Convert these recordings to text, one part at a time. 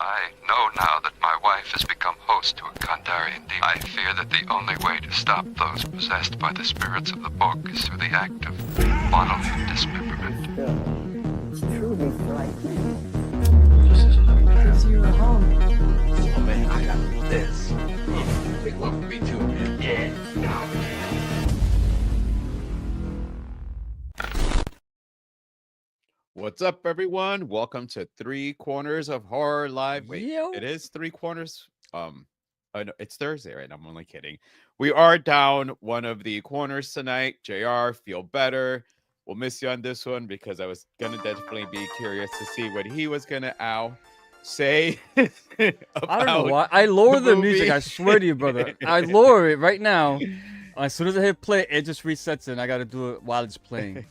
I know now that my wife has become host to a Kandarian demon. I fear that the only way to stop those possessed by the spirits of the book is through the act of bodily dismemberment. It's truly frightening. This is a Because you're home. Oh man, I got this. Big one for me too, man. Yeah. What's up, everyone? Welcome to Three Corners of Horror Live. Wait, Yo. it is Three Corners. Oh, no, it's Thursday, right? I'm only kidding. We are down one of the corners tonight. JR, feel better. We'll miss you on this one because I was gonna definitely be curious to see what he was gonna say. I don't know why. I lower the movie. music. I swear to you, brother. I lower it right now. As soon as I hit play, it just resets it, and I got to do it while it's playing.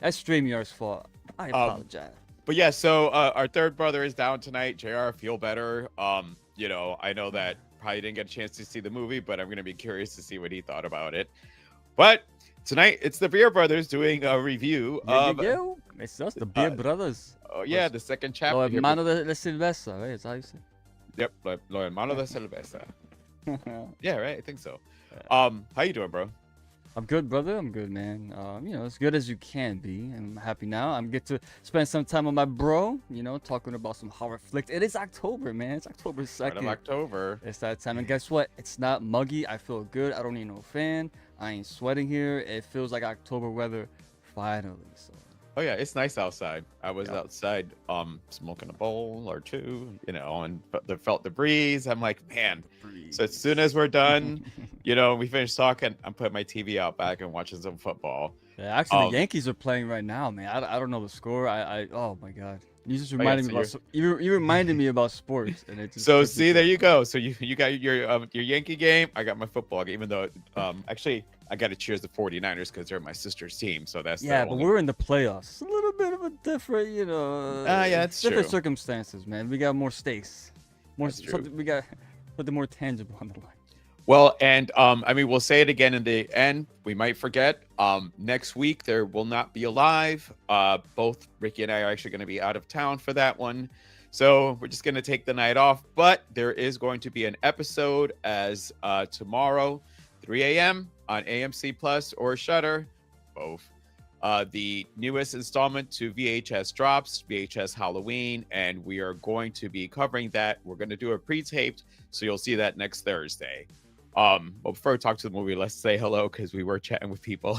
That's StreamYard's fault. I apologize. But yeah, so our third brother is down tonight. JR, feel better. You know, I know that probably didn't get a chance to see the movie, but I'm gonna be curious to see what he thought about it. But tonight it's the Beer Brothers doing a review of It's us, the Beer Brothers. oh yeah, the second chapter. Lo here. hermano de Silvestre, right? That's how you say Yep, lo hermano de cerveza. it. Yeah, right. I think so. How you doing, bro? I'm good, brother. I'm good, man. You know, as good as you can be. I'm happy now. I'm get to spend some time with my bro, you know, talking about some horror flicks. It is October, man. It's October 2nd. Right of October. It's that time. And guess what? It's not muggy. I feel good. I don't need no fan. I ain't sweating here. It feels like October weather finally. So Oh yeah, it's nice outside. I was outside smoking a bowl or two, you know, and felt the breeze. I'm like, man. So as soon as we're done, you know, we finish talking, I'm putting my TV out back and watching some football. yeah, actually, the Yankees are playing right now, man. I don't know the score. Oh my god, you just reminded me about you reminded me about sports, and it just So see, there you go. So you got your Yankee game. I got my football game. Even though actually I got to cheers the 49ers because they're my sister's team. So that's yeah, but we're in the playoffs. It's a little bit of a different, you know. Yeah, it's different true. circumstances, man. We got more stakes, more That's true. something. We got something more tangible on the line. Well, and I mean, we'll say it again in the end. We might forget. Next week there will not be a live. Both Ricky and I are actually going to be out of town for that one, so we're just going to take the night off. But there is going to be an episode as tomorrow, 3 a.m. on AMC Plus or Shudder, both. The newest installment to VHS drops, VHS Halloween, and we are going to be covering that. We're going to do a pre-taped, so you'll see that next Thursday. But before we talk to the movie, let's say hello because we were chatting with people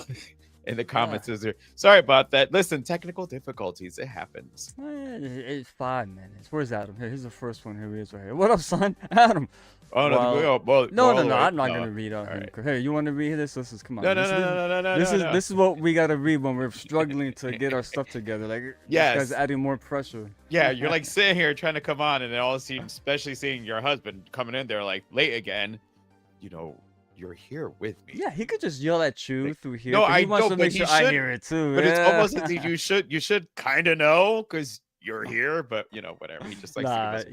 in the comments. Sorry about that. Listen, technical difficulties, it happens. It's 5 minutes. Where's Adam? Here's the first one. Here he is right here. What up, son? Adam. Oh no! No, I'm not gonna read out here. Hey, you want to read this? Come on. No. This is what we gotta read when we're struggling to get our stuff together. Like, yes, this guy's adding more pressure. Yeah, you're like sitting here trying to come on, and then all of a sudden, especially seeing your husband coming in there like late again, you know, you're here with me. Yeah, he could just yell at you through here. No, he wants know, to but make sure I hear it too. But it's almost as if you should kind of know because you're here, but you know, whatever. He just likes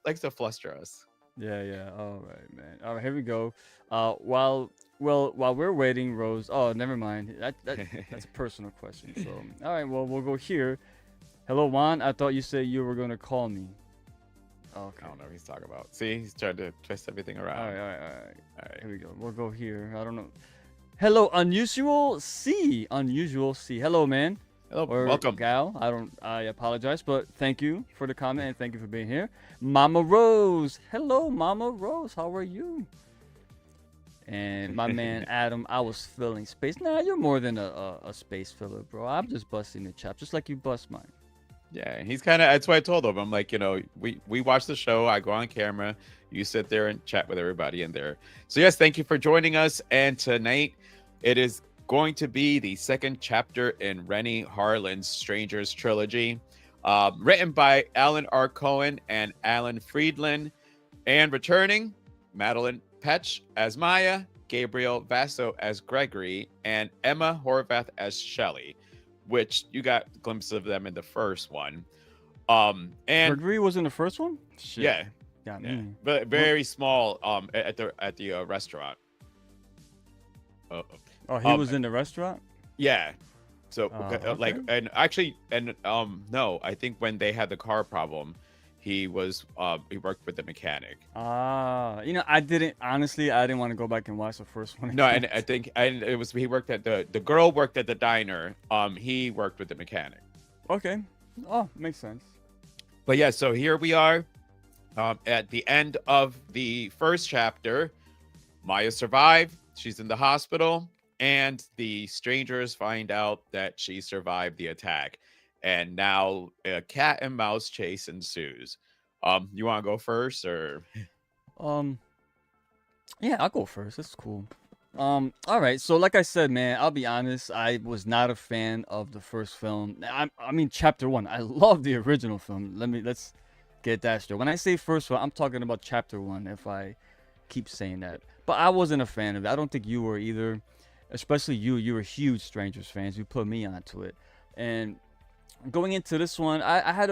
likes to fluster us. Yeah. All right, man. All right, here we go. While we're waiting, Rose. Oh, never mind. That's a personal question. So, all right. Well, we'll go here. Hello, Juan. I thought you said you were gonna call me. Okay. I don't know what he's talking about. See, he's trying to twist everything around. All right. Here we go. We'll go here. I don't know. Hello, Unusual C. Hello, man. Hello, or welcome. Gal. I apologize, but thank you for the comment and thank you for being here. Mama Rose. Hello, Mama Rose. How are you? And my man Adam, I was filling space. Nah, you're more than a space filler, bro. I'm just busting the chop, just like you bust mine. Yeah, he's kind of. That's why I told him. I'm like, you know, we watch the show. I go on camera. You sit there and chat with everybody in there. So yes, thank you for joining us. And tonight, it is going to be the second chapter in Renny Harlin's Strangers trilogy, written by Alan R. Cohen and Alan Friedland, and returning Madeline Petch as Maya, Gabriel Vasso as Gregory, and Emma Horvath as Shelley, which you got a glimpse of them in the first one. And Gregory was in the first one? Shit. Yeah. Got Yeah, me. but very small at the restaurant. Oh, he was in the restaurant? Yeah. So okay. like, and actually, and no, I think when they had the car problem, he worked with the mechanic. You know, I didn't want to go back and watch the first one. No, and I think it was he worked at the girl worked at the diner. He worked with the mechanic. Okay. Oh, makes sense. But yeah, so here we are at the end of the first chapter. Maya survived. She's in the hospital, and the strangers find out that she survived the attack. And now a cat and mouse chase ensues. You want to go first, or? Yeah, I'll go first. That's cool. All right. So, like I said, man, I'll be honest. I was not a fan of the first film. I mean, chapter one. I love the original film. Let's get that straight. When I say first one, I'm talking about chapter one. If I keep saying that, but I wasn't a fan of it. I don't think you were either. Especially you. You were huge Strangers fans. You put me onto it, and going into this one, I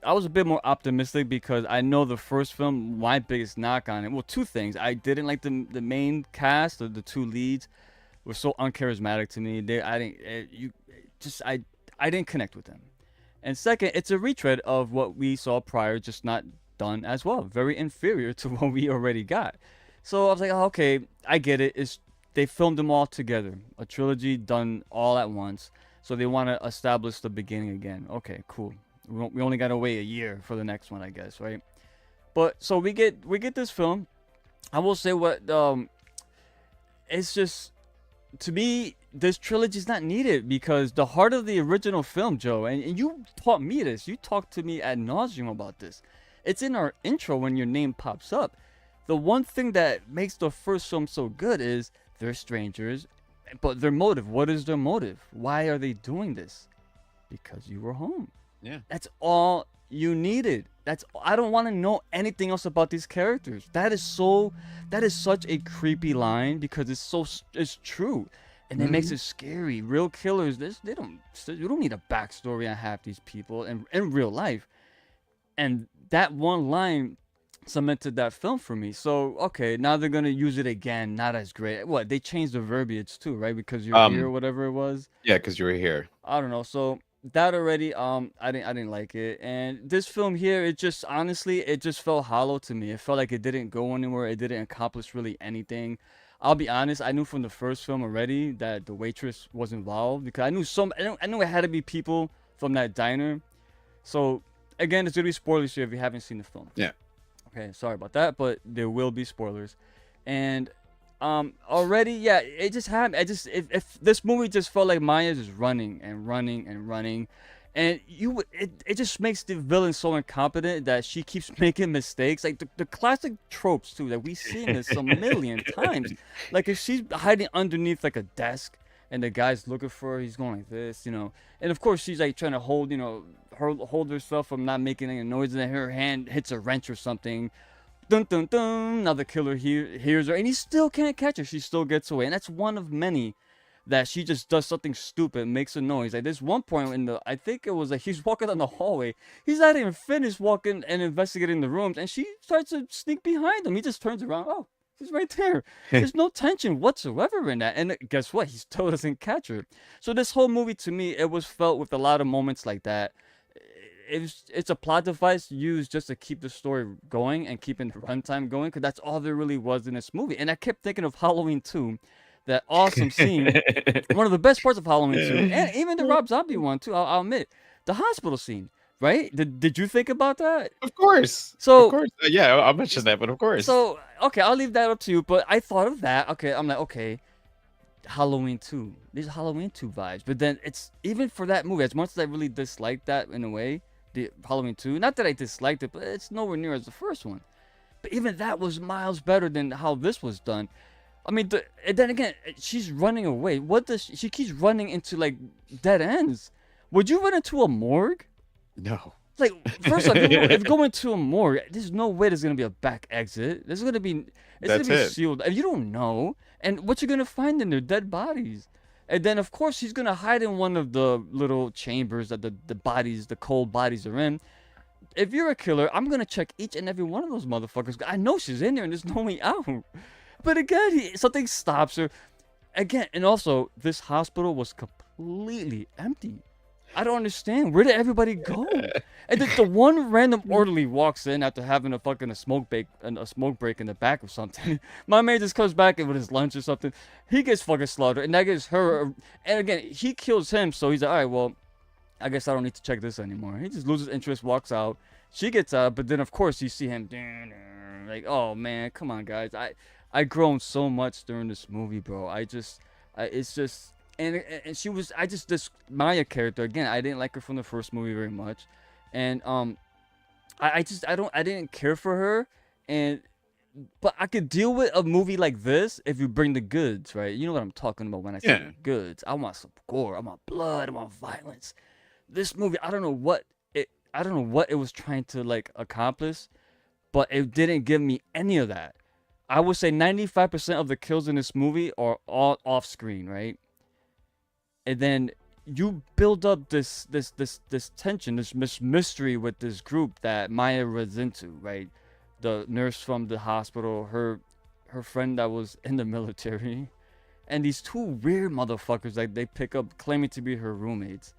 was a bit more optimistic because I know the first film, my biggest knock on it, well, two things. I didn't like the main cast, the two leads were so uncharismatic to me. I didn't connect with them. And second, it's a retread of what we saw prior, just not done as well. Very inferior to what we already got. So I was like, oh, okay, I get it. They filmed them all together, a trilogy done all at once. So they want to establish the beginning again. Okay, cool. We only got to wait a year for the next one, I guess, right? But so we get this film. I will say it's just, to me, this trilogy is not needed because the heart of the original film, Joe, and you taught me this. You talked to me ad nauseum about this. It's in our intro when your name pops up. The one thing that makes the first film so good is they're strangers. But their motive, what is their motive? Why are they doing this? Because you were home. Yeah. That's all you needed. I don't want to know anything else about these characters. That is such a creepy line because it's true. And it makes it scary. Real killers, you don't need a backstory on half these people in real life. And that one line cemented that film for me. So okay, now they're gonna use it again. Not as great. What, they changed the verbiage too, right? Because you're here or whatever it was. Yeah, because you were here. I don't know. So that already, I didn't like it. And this film here, it just felt hollow to me. It felt like it didn't go anywhere. It didn't accomplish really anything. I'll be honest. I knew from the first film already that the waitress was involved because I knew it had to be people from that diner. So again, it's gonna be spoilers here if you haven't seen the film. Yeah. Okay, sorry about that, but there will be spoilers. And already, yeah, it just happened. If this movie just felt like Maya just running and running and running, and it just makes the villain so incompetent that she keeps making mistakes. Like the classic tropes too that we've seen this a million times. Like if she's hiding underneath like a desk and the guy's looking for her, he's going like this, and of course she's like trying to hold, hold herself from not making any noise, and then her hand hits a wrench or something. Dun dun dun. Now the killer hears her, and he still can't catch her. She still gets away, and that's one of many that she just does something stupid, makes a noise. Like there's one point I think it was like he's walking down the hallway. He's not even finished walking and investigating the rooms, and she starts to sneak behind him. He just turns around. Oh, she's right there. There's no tension whatsoever in that. And guess what? He still doesn't catch her. So this whole movie, to me, it was felt with a lot of moments like that. It's a plot device used just to keep the story going and keeping the runtime going, because that's all there really was in this movie. And I kept thinking of Halloween 2, that awesome scene, one of the best parts of Halloween 2, and even the Rob Zombie one too, I'll admit, the hospital scene, right? Did you think about that? Of course. So, of course. Yeah, I'll mention that, but of course. So, okay, I'll leave that up to you, but I thought of that. Okay, I'm like, okay, Halloween 2. These Halloween 2 vibes. But then it's, even for that movie, as much as I really disliked that in a way, the Halloween 2, not that I disliked it, but it's nowhere near as the first one. But even that was miles better than how this was done. I mean, and then again, she's running away. She keeps running into like dead ends. Would you run into a morgue? No. Like, first off, if you go into a morgue, there's no way there's gonna be a back exit. It's gonna be sealed. And you don't know. And what you're gonna find in there? Dead bodies. And then of course she's gonna hide in one of the little chambers that the cold bodies are in. If you're a killer, I'm gonna check each and every one of those motherfuckers. I know she's in there and there's no way out. But again, something stops her. Again, and also this hospital was completely empty. I don't understand. Where did everybody go? And then the one random orderly walks in after having a smoke break in the back or something. My man just comes back in with his lunch or something. He gets fucking slaughtered, and that gives her. And again, he kills him, so he's like, all right, well, I guess I don't need to check this anymore. He just loses interest, walks out. She gets out, but then of course you see him like, oh man, come on guys. I grown so much during this movie, bro. It's just. And she was this Maya character again. I didn't like her from the first movie very much, and I didn't care for her, but I could deal with a movie like this if you bring the goods, right? You know what I'm talking about when I say goods. I want some gore. I want blood. I want violence. This movie, I don't know what it was trying to like accomplish, but it didn't give me any of that. I would say 95% of the kills in this movie are all off screen, right? And then you build up this tension, this mystery with this group that Maya runs into, right? The nurse from the hospital, her friend that was in the military, and these two weird motherfuckers that they pick up claiming to be her roommates.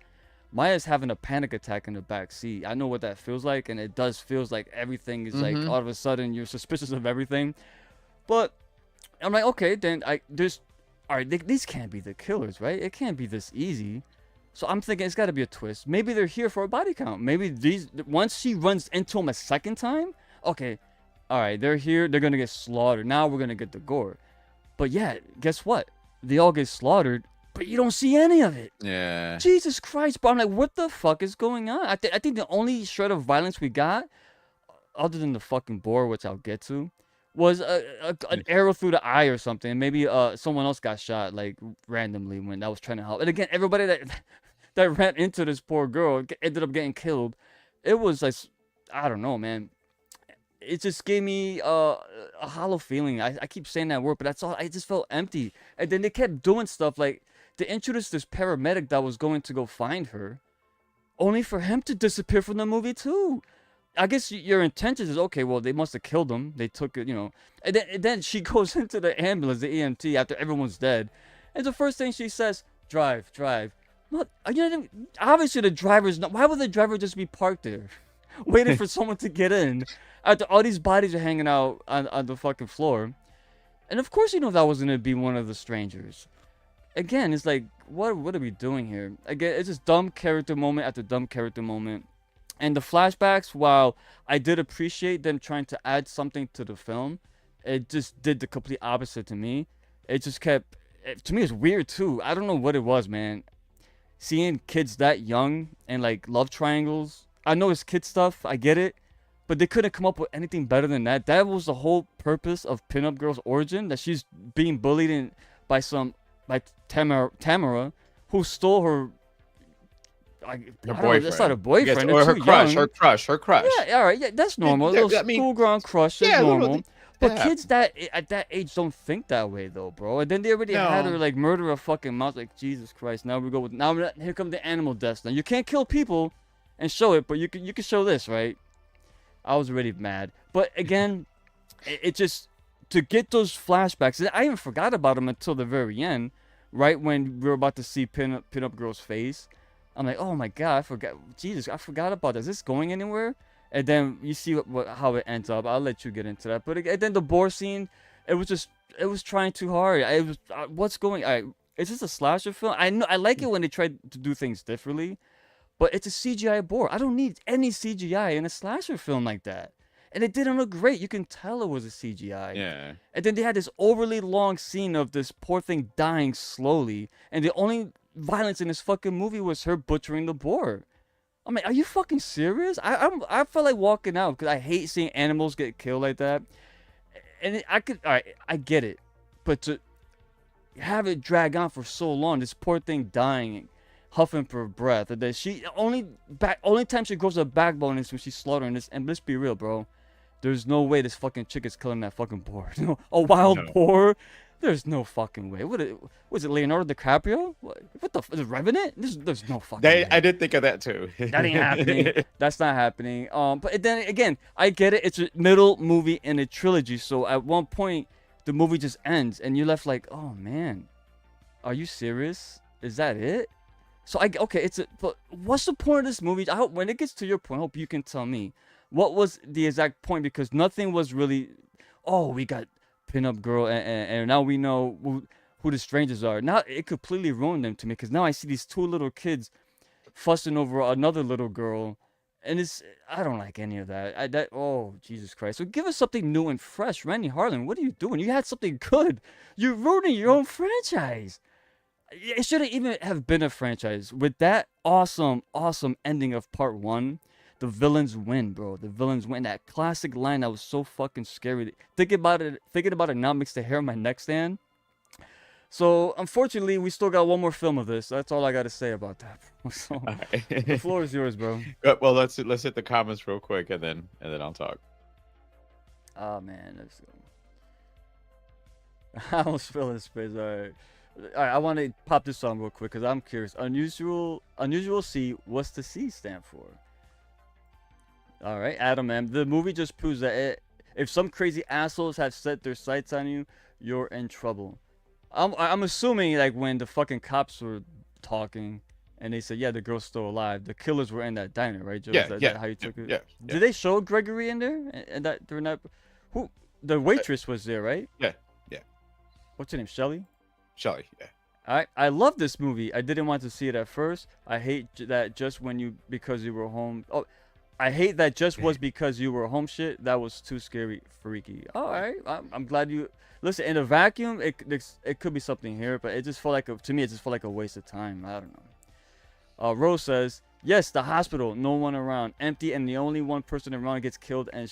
Maya's having a panic attack in the back seat. I know what that feels like, and it does feels like everything is like all of a sudden you're suspicious of everything. But I'm like, okay, then all right, these can't be the killers, right? It can't be this easy. So I'm thinking it's got to be a twist. Maybe they're here for a body count. Maybe once she runs into them a second time, okay, all right, they're here. They're going to get slaughtered. Now we're going to get the gore. But yeah, guess what? They all get slaughtered, but you don't see any of it. Yeah. Jesus Christ, bro. I'm like, what the fuck is going on? I think the only shred of violence we got, other than the fucking boar, which I'll get to, was an arrow through the eye or something. Maybe someone else got shot like randomly when I was trying to help. And again, everybody that ran into this poor girl ended up getting killed. It was like, I don't know, man. It just gave me a hollow feeling. I keep saying that word, but that's all. I just felt empty. And then they kept doing stuff like they introduced this paramedic that was going to go find her, only for him to disappear from the movie too. I guess your intention is, okay, well, they must have killed him. They took it, And then she goes into the ambulance, the EMT, after everyone's dead. And the first thing she says, drive. What? Obviously, the driver's not. Why would the driver just be parked there, waiting for someone to get in, after all these bodies are hanging out on the fucking floor? And of course, that was going to be one of the strangers. Again, it's like, what are we doing here? Again, it's just dumb character moment after dumb character moment. And the flashbacks, while I did appreciate them trying to add something to the film, it just did the complete opposite to me. It just kept, to me, it's weird too. I don't know what it was, man. Seeing kids that young and like love triangles. I know it's kid stuff, I get it. But they couldn't come up with anything better than that. That was the whole purpose of Pinup Girl's origin, that she's being bullied by Tamara, who stole her. Her boyfriend. That's not a boyfriend. Or her crush. Young. Her crush. Yeah, all right. Yeah, that's normal. Yeah, Little school-grown crush is normal. But yeah. kids that at that age don't think that way, though, bro. And then they already had her like murder a fucking mouse. Like, Jesus Christ. Now here come the animal deaths. Now you can't kill people and show it, but you can show this, right? I was already mad. But again, it just to get those flashbacks. I even forgot about them until the very end, right when we were about to see Pinup Girl's face. I'm like, oh my god, I forgot about this. Is this going anywhere? And then you see how it ends up. I'll let you get into that. But then the boar scene, it was trying too hard. It was what's going? Is this a slasher film? I know I like it when they try to do things differently, but it's a CGI boar. I don't need any CGI in a slasher film like that. And it didn't look great. You can tell it was a CGI. Yeah. And then they had this overly long scene of this poor thing dying slowly, and the only violence in this fucking movie was her butchering the boar. I mean, are you fucking serious? I felt like walking out because I hate seeing animals get killed like that. And I get it, but to have it drag on for so long, this poor thing dying, huffing for breath, and then she only time she grows a backbone is when she's slaughtering this. And let's be real, bro, there's no way this fucking chick is killing that fucking boar. A wild boar. There's no fucking way. Was it Leonardo DiCaprio? What the Revenant? There's no fucking way. I did think of that too. That ain't happening. That's not happening. But then again, I get it. It's a middle movie in a trilogy. So at one point, the movie just ends, and you're left like, oh man, are you serious? Is that it? So but what's the point of this movie? I hope when it gets to your point, I hope you can tell me what was the exact point, because nothing was really. Oh, we got pinup girl, and now we know who the strangers are. Now it completely ruined them to me, because now I see these two little kids fussing over another little girl, and I don't like any of that. Oh, Jesus Christ! So give us something new and fresh, Renny Harlin. What are you doing? You had something good. You're ruining your own franchise. It shouldn't even have been a franchise. With that awesome ending of part 1, the villains win, bro. The villains win. That classic line that was so fucking scary. Thinking about it now makes the hair on my neck stand. So unfortunately, we still got one more film of this. That's all I got to say about that. So, the floor is yours, bro. Well, let's hit the comments real quick, and then I'll talk. Oh man, let's go. I almost fell in space. All right, I want to pop this on real quick because I'm curious. Unusual C. What's the C stand for? All right, Adam M. The movie just proves that if some crazy assholes have set their sights on you, you're in trouble. I'm assuming like when the fucking cops were talking and they said, yeah, the girl's still alive. The killers were in that diner, right, Joe? Yeah, Is yeah, that how you took it? yeah. Did they show Gregory in there? And that during that, who the waitress was there, right? Yeah. What's her name? Shelly. Shelly, yeah. I love this movie. I didn't want to see it at first. I hate that just because you were home. Oh, I hate that just was because you were home shit. That was too scary, freaky. All right, I'm glad you listen. In a vacuum, it could be something here, but it just felt like to me it just felt like a waste of time. I don't know. Rose says yes, the hospital, no one around, empty, and the only one person around gets killed, and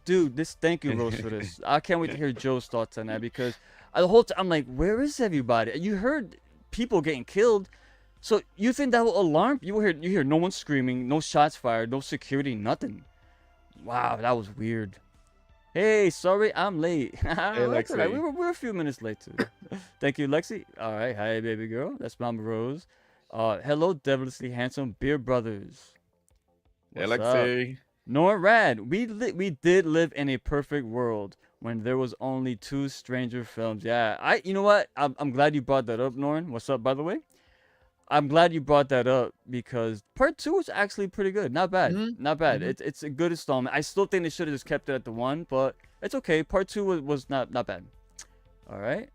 dude. Thank you, Rose, for this. I can't wait to hear Joe's thoughts on that, because the whole time I'm like, where is everybody? You heard people getting killed, so you think that will alarm? You hear no one screaming, no shots fired, no security, nothing. Wow, that was weird. Hey, sorry I'm late. Hey, That's all right. Lexi. We're a few minutes late too. Thank you, Lexi. All right, hi baby girl. That's Mama Rose. Hello, devilishly handsome beer brothers. Hey, What's Lexi. up? Norrad, we did live in a perfect world when there was only 2 Stranger films. Yeah, you know what? I'm glad you brought that up, Norn. What's up, by the way? I'm glad you brought that up because part 2 was actually pretty good. Not bad. Not bad. It's a good installment. I still think they should have just kept it at the 1, but it's okay. Part 2 was not bad. All right.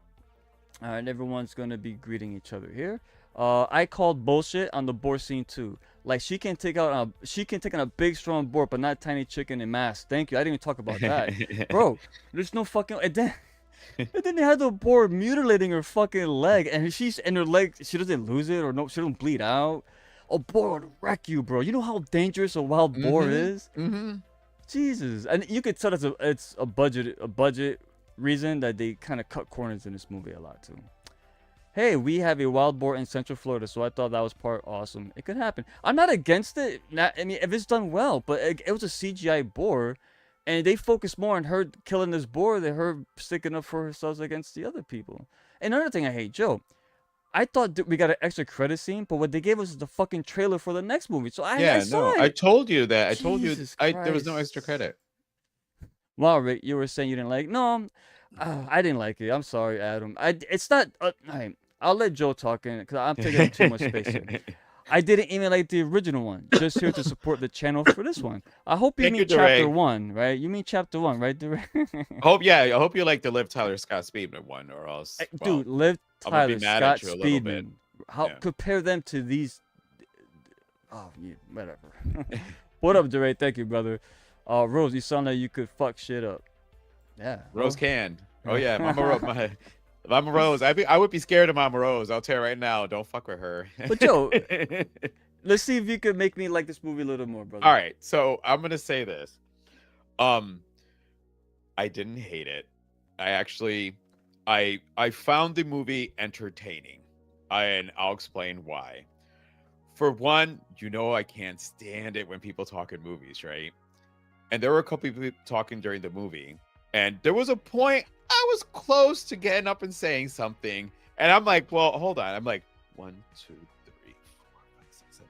Everyone's gonna be greeting each other here. I called bullshit on the boar scene too. Like she can take on a big strong boar, but not tiny chicken in mask. Thank you. I didn't even talk about that, bro. There's no fucking. And then they had the boar mutilating her fucking leg, and her leg. She doesn't lose it, or no, she don't bleed out. A boar would wreck you, bro. You know how dangerous a wild boar is. Jesus, and you could tell it's a budget reason that they kind of cut corners in this movie a lot too. Hey, we have a wild boar in Central Florida, so I thought that was part awesome. It could happen. I'm not against it. I mean, if it's done well, but it was a CGI boar, and they focused more on her killing this boar than her sticking up for herself against the other people. Another thing I hate, Joe, I thought that we got an extra credit scene, but what they gave us is the fucking trailer for the next movie. So I saw it. I told you that. I told you Jesus there was no Christ. extra credit. Wow, Rick, you were saying you didn't like. No, I didn't like it. I'm sorry, Adam. It's not. I'll let Joe talk in because I'm taking up too much space here. I didn't even like the original one. Just here to support the channel for this one. I hope you Thank mean you, chapter DeRay. 1, right? You mean chapter 1, right, DeRay? I hope you like the Liv Tyler Scott Speedman one, or else. well, Dude, Liv I'm gonna be Tyler, mad Scott at you a little bit. Speedman. How Yeah. compare them to these? Oh, yeah, whatever. What up, DeRay? Thank you, brother. Rose, you sound like you could fuck shit up. Yeah. Rose can. Oh yeah, Mama Rose. I would be scared of Mama Rose. I'll tell you right now. Don't fuck with her. But Joe, let's see if you could make me like this movie a little more, brother. All right, so I'm gonna say this. I didn't hate it. I found the movie entertaining, and I'll explain why. For one, I can't stand it when people talk in movies, right? And there were a couple people talking during the movie, and there was a point I was close to getting up and saying something, and I'm like, well, hold on. I'm like, 1, 2, 3, 4, 5, 6, 7.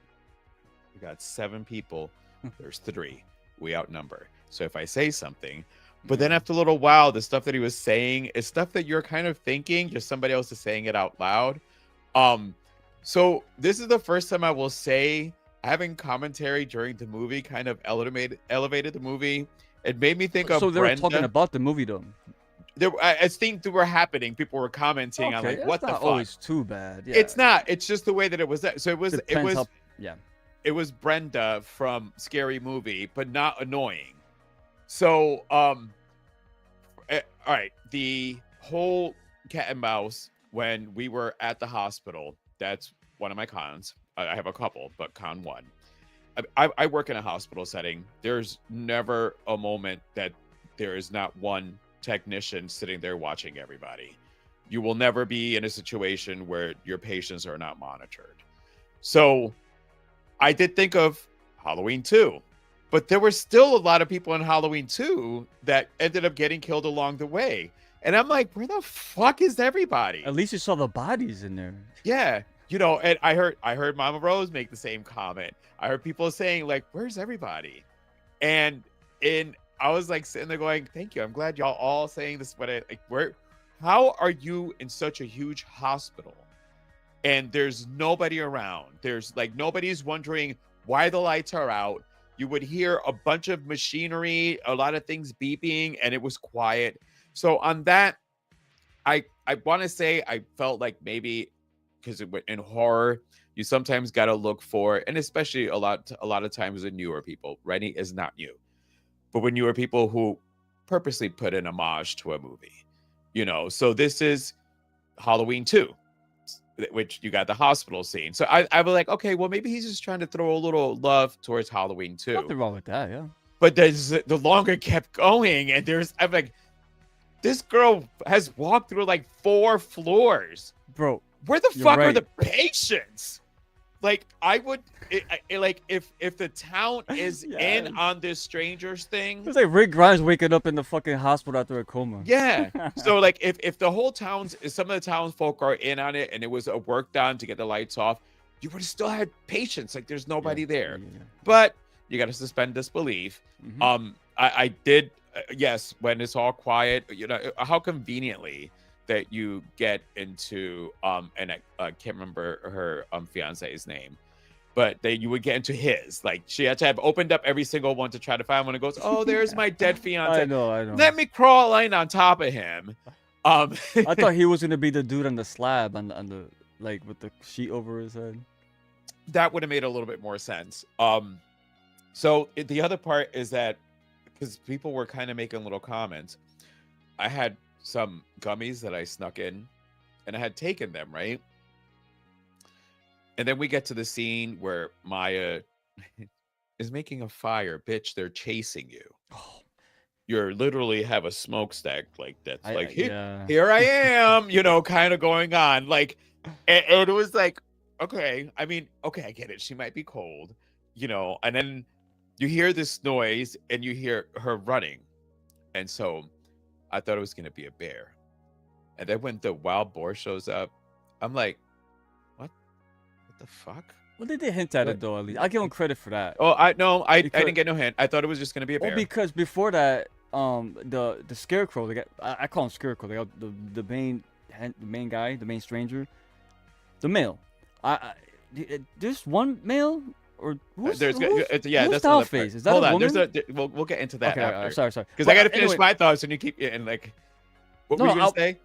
We got 7 people. There's 3. We outnumber. So if I say something, but then after a little while, the stuff that he was saying is stuff that you're kind of thinking, just somebody else is saying it out loud. So this is the first time I will say having commentary during the movie kind of elevated the movie. It made me think So of they were talking Brenda. about the movie though. As things were happening, people were commenting on Okay, like, it's what the not fuck? always too bad. Yeah, It's not. It's just the way that it was. So Depends how, yeah. it was Brenda from Scary Movie, but not annoying. So all right, the whole cat and mouse when we were at the hospital. That's one of my cons. I have a couple, but con one. I work in a hospital setting. There's never a moment that there is not one technician sitting there watching everybody. You will never be in a situation where your patients are not monitored. So I did think of Halloween 2, but there were still a lot of people in Halloween 2 that ended up getting killed along the way. And I'm like, where the fuck is everybody? At least you saw the bodies in there. Yeah. You know, and I heard Mama Rose make the same comment. I heard people saying, like, where's everybody? And I was like sitting there going, thank you. I'm glad y'all all saying this, but how are you in such a huge hospital and there's nobody around? There's like nobody's wondering why the lights are out. You would hear a bunch of machinery, a lot of things beeping, and it was quiet. So on that, I want to say I felt like maybe because in horror, you sometimes got to look for, and especially a lot of times with newer people, Renny is not new, but when newer people who purposely put an homage to a movie, you know. So this is Halloween 2, which you got the hospital scene. So I was like, okay, well maybe he's just trying to throw a little love towards Halloween 2. Nothing wrong with that, yeah. But the longer it kept going, and I'm like, this girl has walked through like 4 floors. Bro, Where the you're fuck are right. the patients? Like I would like if the town is Yeah. in on this strangers thing. It's like Rick Grimes waking up in the fucking hospital after a coma. Yeah. So like if the whole some of the townsfolk are in on it and it was a work done to get the lights off, you would have still had patients. Like there's nobody there. Yeah. But you got to suspend disbelief. Mhm. I did yes, when it's all quiet, you know, how conveniently that you get into and I can't remember her fiance's name, but that you would get into his. Like she had to have opened up every single one to try to find one. It goes, oh, there's my dead fiance. I know. Let me crawl in on top of him. I thought he was gonna be the dude on the slab on the like with the sheet over his head. That would have made a little bit more sense. So the other part is that because people were kind of making little comments, I had some gummies that I snuck in and I had taken them, right? And then we get to the scene where Maya is making a fire. Bitch, they're chasing you. Oh, You literally have a smokestack like that's like, yeah. here I am, you know, kind of going on. Like, and it was like, okay, I mean, okay, I get it. She might be cold, you know, and then you hear this noise and you hear her running. And so I thought it was going to be a bear. And then when the wild boar shows up, I'm like, what the fuck? Well, they did hint at it though. At least I give them credit for that. Oh, I Because- didn't get no hint. I thought it was just going to be a bear. Well, because before that, the scarecrow, I call him scarecrow. They got the main guy, the main stranger, the male. There's one male or who's yeah, who's that's another part. Dollface? Is that Hold a on, woman? we'll get into that Okay, after. sorry. Because But I got to finish anyway, my thoughts and you keep and like, what No, were you gonna say?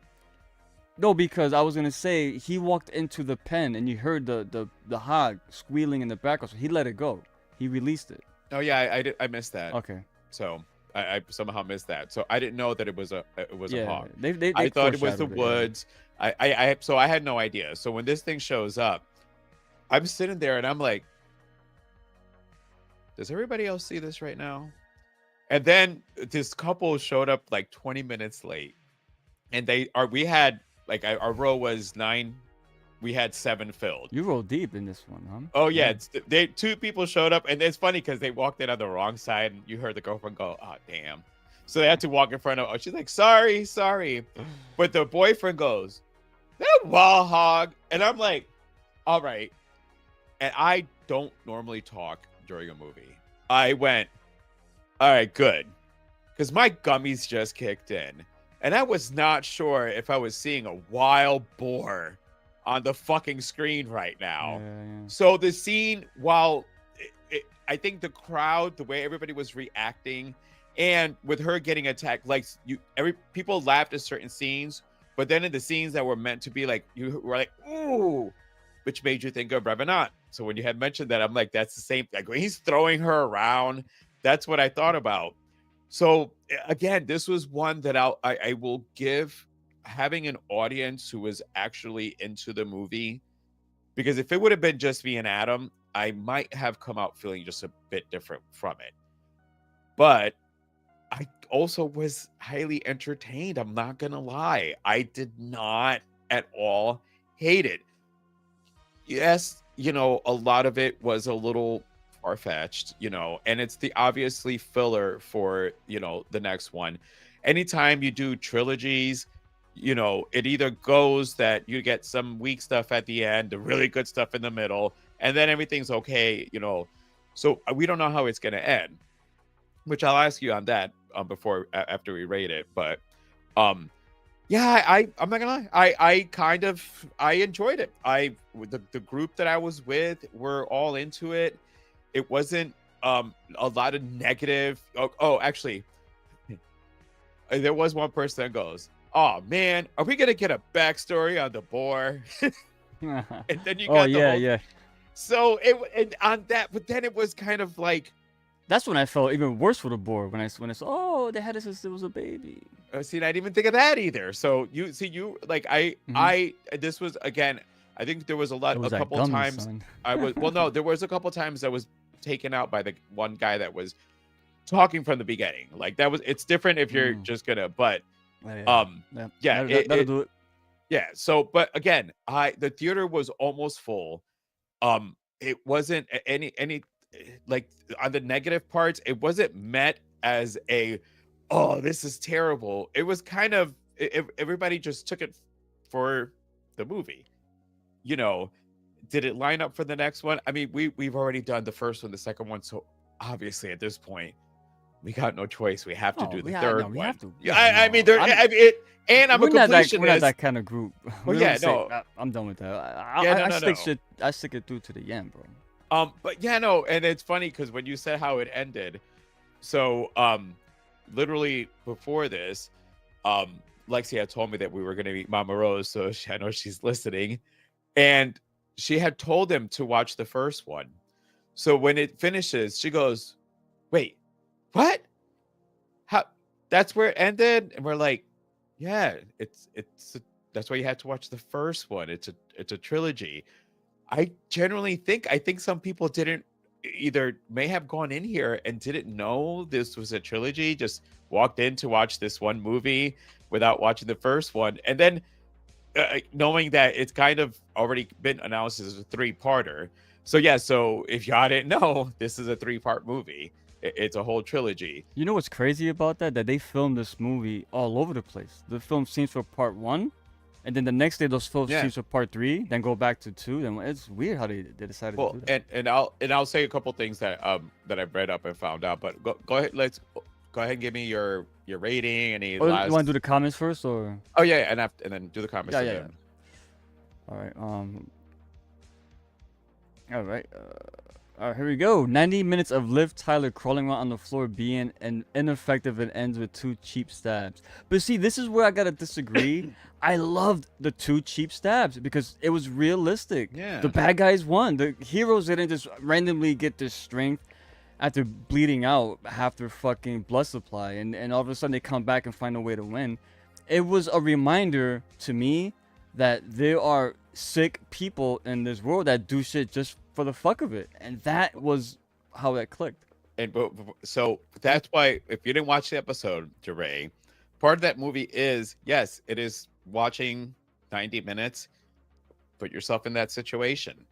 No, because I was gonna say he walked into the pen and you heard the hog squealing in the background, so he let it go. He released it. Oh yeah, I missed that. Okay. So I somehow missed that. So I didn't know that it was a hawk. They I thought it was the foreshadowed yeah. woods. So I had no idea. So when this thing shows up, I'm sitting there and I'm like, does everybody else see this right now? And then this couple showed up like 20 minutes late, and we had like our row was 9, we had 7 filled. You rolled deep in this one, huh? Oh yeah, they 2 people showed up, and it's funny because they walked in on the wrong side, and you heard the girlfriend go, "Oh damn!" So they had to walk in front of. Oh, she's like, "Sorry," but the boyfriend goes, "That wall hog," and I'm like, "All right." And I don't normally talk during a movie. I went, "All right, good," because my gummies just kicked in, and I was not sure if I was seeing a wild boar on the fucking screen right now. Yeah. So the scene, while I think the crowd, the way everybody was reacting, and with her getting attacked, like people laughed at certain scenes, but then in the scenes that were meant to be like, you were like, ooh, which made you think of Revenant. So when you had mentioned that, I'm like, that's the same. Like when he's throwing her around, that's what I thought about. So again, this was one that I will give having an audience who was actually into the movie, because if it would have been just me and Adam, I might have come out feeling just a bit different from it. But I also was highly entertained. I'm not going to lie. I did not at all hate it. Yes, a lot of it was a little far-fetched, and it's the obviously filler for, the next one. Anytime you do trilogies, it either goes that you get some weak stuff at the end, the really good stuff in the middle, and then everything's okay, so we don't know how it's going to end, which I'll ask you on that after we rate it. But yeah, I'm not gonna lie, I enjoyed it. The group that I was with were all into it. It wasn't a lot of negative. Actually, there was one person that goes, "Oh man, are we gonna get a backstory on the boar?" And then you got yeah. So on that, but then it was kind of like, that's when I felt even worse for the boar when I saw, they had this since it was a baby. see, I didn't even think of that either. So you like this was, again, I think there was a couple times son. there was a couple times I was taken out by the one guy that was talking from the beginning. Like it's different if you're just gonna, but that'll do it. Yeah. So, but again, the theater was almost full. It wasn't any like on the negative parts. It wasn't met as this is terrible. It was kind of everybody just took it for the movie. Did it line up for the next one? I mean, we've already done the first one, the second one, so obviously at this point we got no choice. We have to do the third one. We have to. Yeah, I mean, I'm a completionist. We're not that kind of group. Well, yeah, no, I'm done with that. I stick it through to the end, bro. But yeah, no, and it's funny because when you said how it ended, so literally before this, Lexi had told me that we were going to meet Mama Rose, so I know she's listening, and she had told him to watch the first one. So when it finishes, she goes, "Wait, what? How? That's where it ended?" And we're like, "Yeah, that's why you had to watch the first one. It's a trilogy." I think some people didn't either may have gone in here and didn't know this was a trilogy, just walked in to watch this one movie without watching the first one, and then knowing that it's kind of already been announced as a 3-parter. So yeah, so if y'all didn't know, this is a 3-part movie. It's a whole trilogy. You know what's crazy about that? That they filmed this movie all over the place. The film scenes for part 1, and then the next day those film scenes for part 3, then go back to 2. Then it's weird how they decided to do that. And I'll say a couple things that I've read up and found out. But go ahead, let's go ahead and give me your rating. Any last... You want to do the comments first, or? Oh yeah, and then do the comments. Yeah. All right. All right. Here we go. 90 minutes of Liv Tyler crawling around on the floor being ineffective and ends with 2 cheap stabs. But see, this is where I gotta disagree. I loved the 2 cheap stabs because it was realistic. Yeah. The bad guys won. The heroes didn't just randomly get their strength after bleeding out half their fucking blood supply, and all of a sudden they come back and find a way to win. It was a reminder to me that there are sick people in this world that do shit just for the fuck of it, and that was how that clicked. And so that's why, if you didn't watch the episode, Jeray, part of that movie is, yes, it is watching 90 minutes, put yourself in that situation,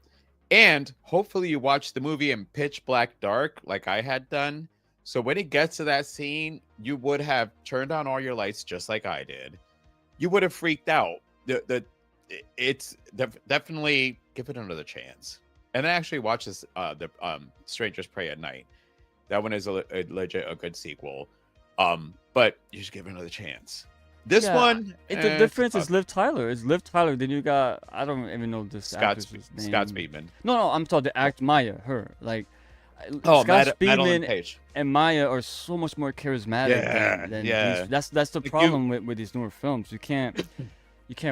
and hopefully you watch the movie in pitch black dark like I had done, so when it gets to that scene, you would have turned on all your lights just like I did. You would have freaked out. It's definitely give it another chance. And I actually watched this, the Strangers Pray at Night. That one is a legit a good sequel. But you should give it another chance. This Yeah, one, the eh, difference is Liv Tyler. It's Liv Tyler. Then you got I don't even know this Scott actress's name. Scott Speedman. No, I'm talking the act Maya. Her like Oh, Scott Madeline Speedman Page. and Maya are so much more charismatic Yeah, than yeah. these. That's the Like problem with these newer films. You can't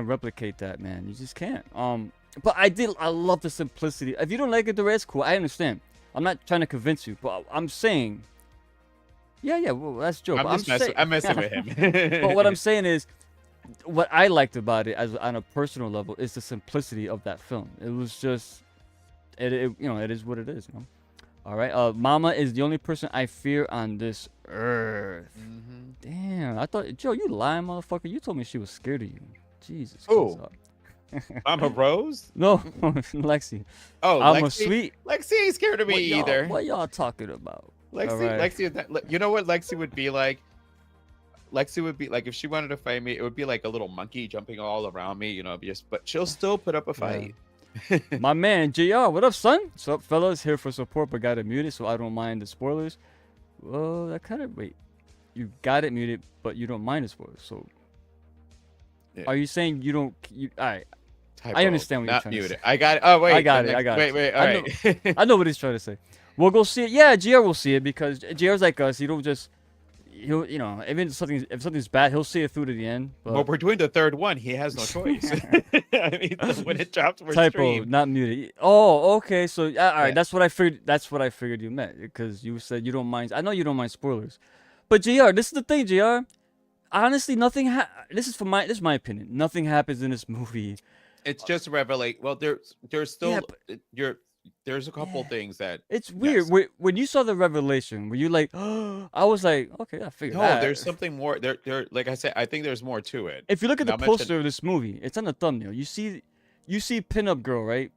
replicate that, man. You just can't. But I love the simplicity. If you don't like it the way it's cool, I understand. I'm not trying to convince you, but I'm saying. Yeah, well, that's joke. I'm messing with him. But what I'm saying is, what I liked about it, as on a personal level, is the simplicity of that film. It was just, it is what it is. All right. Mama is the only person I fear on this earth. Mhm. Damn, I thought Joe, you lying motherfucker. You told me she was scared of you. Jesus. Who? Christ. Mama Rose? No, Lexi. Oh, I'm Lexi. a sweet. Lexi ain't scared of me either. What y'all talking about? Lexi, All right. Lexi, you know what Lexi would be like? Lexi would be like, if she wanted to fight me, it would be like a little monkey jumping all around me, but she'll still put up a fight. My man, JR, what up, son? What's up, fellas? Here for support, but got it muted, so I don't mind the spoilers. Well, that kind of, wait. You got it muted, but you don't mind the spoilers, so. Yeah. Are you saying you don't, all right. Typo, I understand what you're not trying to muted. say. I got it. Oh, wait. I got it. Wait. All right. I know what he's trying to say. We'll go see it. Yeah, JR will see it because JR's like us. He don't just, he'll, even if something's bad, he'll see it through to the end. But Well, we're doing the third one. He has no choice. I mean, when it drops, we're typo, streamed. not muted. Oh, okay. So all right, Yeah. that's what I figured. That's what I figured you meant because you said you don't mind. I know you don't mind spoilers, but JR, this is the thing, JR. Honestly, nothing. This is my opinion. Nothing happens in this movie. It's just revelate. Well, there's still Yeah, there's a couple things that It's weird. Yes. When you saw the revelation, were you like, oh, I was like, okay, I figured no, that. there's something more. There, like I said, I think there's more to it. If you look at the Not poster mention- of this movie, it's on the thumbnail. You see pinup girl, right?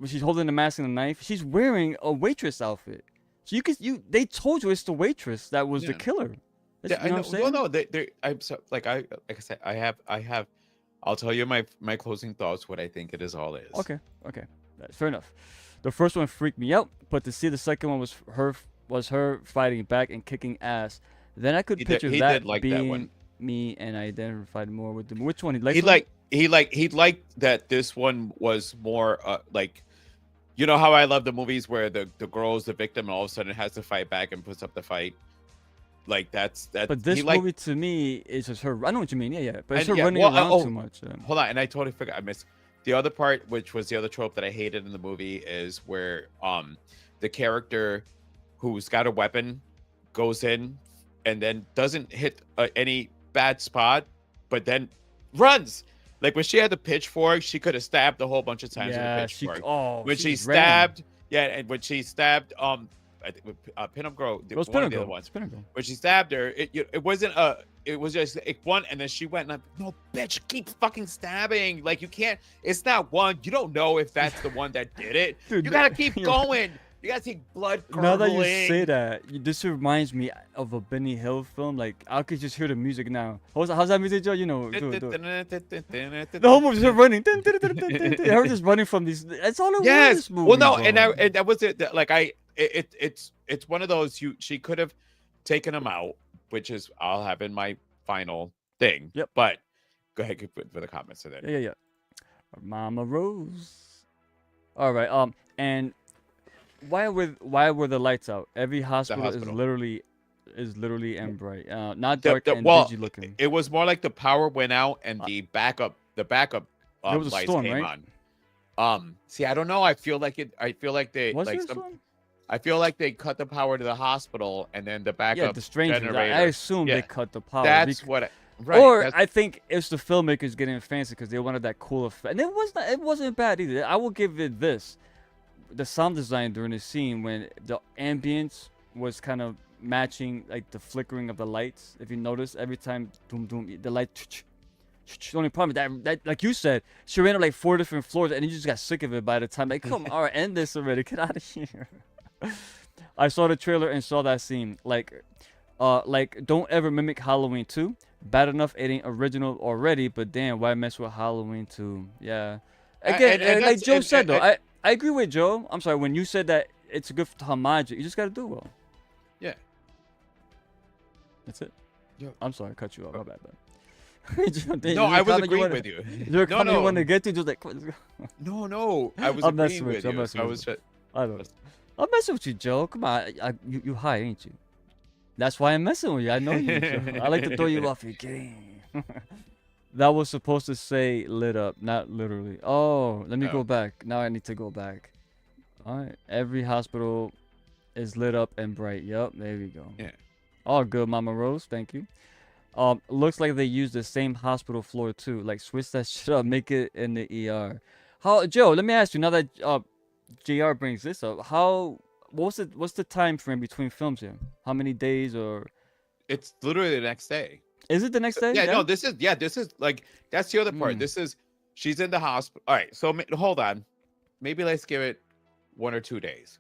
She's holding the mask and the knife. She's wearing a waitress outfit. So they told you it's the waitress that was the Yeah. killer. Yeah, You know what I'm saying? Well, no, I'm so like I said, I have. I'll tell you my closing thoughts. What I think it is all is. Okay. That's fair enough. The first one freaked me out, but to see the second one was her fighting back and kicking ass. Then I could He picture did that like that being one. me, and I identified more with them. Which one he He liked that this one was more like, how I love the movies where the girl is the victim and all of a sudden has to fight back and puts up the fight. Like that's. But this he liked, movie to me is just her. I know what you mean. Yeah. But it's And her yeah, running well, around oh, too much. Hold on, and I totally forgot. I missed the other part, which was the other trope that I hated in the movie, is where the character who's got a weapon goes in and then doesn't hit any bad spot, but then runs. Like when she had the pitchfork, she could have stabbed a whole bunch of times with a pitchfork. When she stabbed, and when she stabbed, I think Pinup Girl, It was one of Pinup the other Girl. ones. Pinup Girl. When she stabbed her, it wasn't it was just like one, and then she went and I'm, no, bitch, keep fucking stabbing. Like you can't. It's not one. You don't know if that's the one that did it. Dude, you gotta keep you know- going. You gotta see blood curdling. Now that you say that, this reminds me of a Benny Hill film. Like I could just hear the music now. How's that music, Joe? Do it. The whole movie's her running. Her just running from these. That's all it was. Yes. This movie, Well, no, bro. and that was it. Like it's one of those. She could have taken him out, which is I'll have in my final thing. Yep. But go ahead, keep putting for the comments of that. Yeah. Mama Rose. All right. And why were the lights out? Every hospital is hospital. literally and bright. Not dark and well, dingy looking. it was more like the power went out and the backup There was a lights storm, came right? on. See, I don't know. I feel like they Was like there a storm? I feel like they cut the power to the hospital and then the backup Yeah, the strangers. generator. I assume Yeah. they cut the power. That's bec- what. Right. or that's- I think it's the filmmakers getting fancy because they wanted that cool effect. And it wasn't bad either. I will give it this. The sound design during the scene when the ambience was kind of matching like the flickering of the lights. If you notice, every time the light. The only problem that like you said, she ran up like 4 different floors and you just got sick of it by the time. Like, come on, all right, end this already. Get out of here. I saw the trailer and saw that scene. Like don't ever mimic Halloween 2. Bad enough it ain't original already, but damn, why mess with Halloween 2? Yeah. Again, and like that's- Joe and- said though, and- I agree with Joe. I'm sorry, when you said that it's a good homage, you just gotta do well. Yeah. That's it. Yo. I'm sorry, I cut you off. My bad, man. No, I was agreeing with you. Is there a No, comment you want no, to get to? Just like, let's go. no. I was I'm messing agreeing with with you. I'm you. messing So I with was you. just, I don't. I'm messing with you, Joe. Come on, you high, ain't you? That's why I'm messing with you. I know you, Joe. I like to throw you off your game. That was supposed to say lit up, not literally. Oh, let me go Oh. back. Now I need to go back. All right. Every hospital is lit up and bright. Yep, there we go. Yeah. All good, Mama Rose. Thank you. Looks like they used the same hospital floor too. Like switch that shit up, make it in the ER. How, Joe? Let me ask you. Now that JR brings this up, what's the time frame between films here? How many days, or It's literally the next day. is it the next day? Yeah, no, this is like, that's the other part. Mm. This is, she's in the hospital. All right, so hold on. Maybe let's give it 1 or 2 days.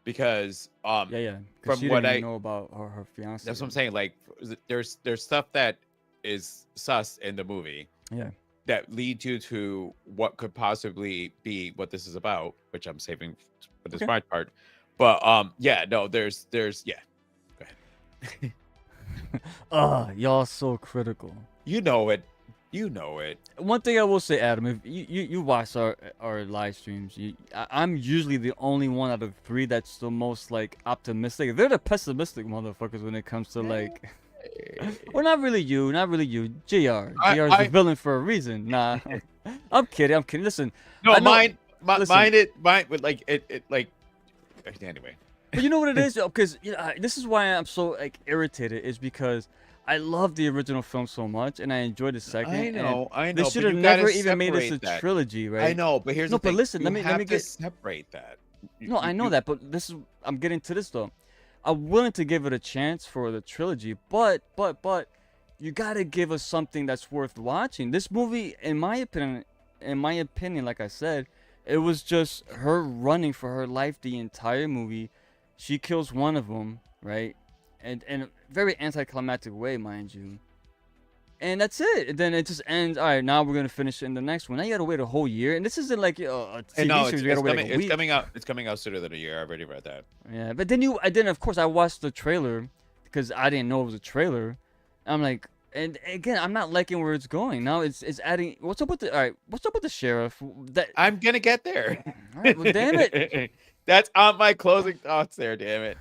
Because Yeah. 'Cause from she what didn't I, even know about her fiance. that's what I'm saying. Like, there's stuff that is sus in the movie Yeah. that leads you to what could possibly be what this is about, which I'm saving for this Okay. my part. But yeah, no, there's yeah. Go ahead. Y'all so critical. You know it. You know it. One thing I will say, Adam, if you watch our live streams, I'm usually the only one out of 3 that's the most like optimistic. They're the pessimistic motherfuckers when it comes to like. Well, not really you, JR. JR is the villain for a reason. Nah, I'm kidding. Listen, No, I know- mine listen. would like it like anyway. But you know what it is? Because this is why I'm so like irritated. Is because I love the original film so much, and I enjoyed the second. I know. They but should you have gotta never even made this a separate that. trilogy, right? I know, but here's No, the but thing. listen, You let me have to get- separate that. No, I know that, but I'm getting to this though. I'm willing to give it a chance for the trilogy, but you gotta give us something that's worth watching. This movie, in my opinion, like I said, it was just her running for her life the entire movie. She kills one of them, right? And in a very anticlimactic way, mind you. And that's it. And then it just ends. All right, now we're gonna finish it in the next one. Now you gotta wait a whole year, and this isn't like a TV No, series. it's, You gotta it's wait coming. like a It's week. coming out. It's coming out sooner than a year. I already read that. Yeah, but then of course I watched the trailer because I didn't know it was a trailer. I'm like, and again, I'm not liking where it's going. Now it's adding. What's up with the sheriff? That I'm gonna get there. all right, well, damn it, That's on my closing thoughts. There, damn it.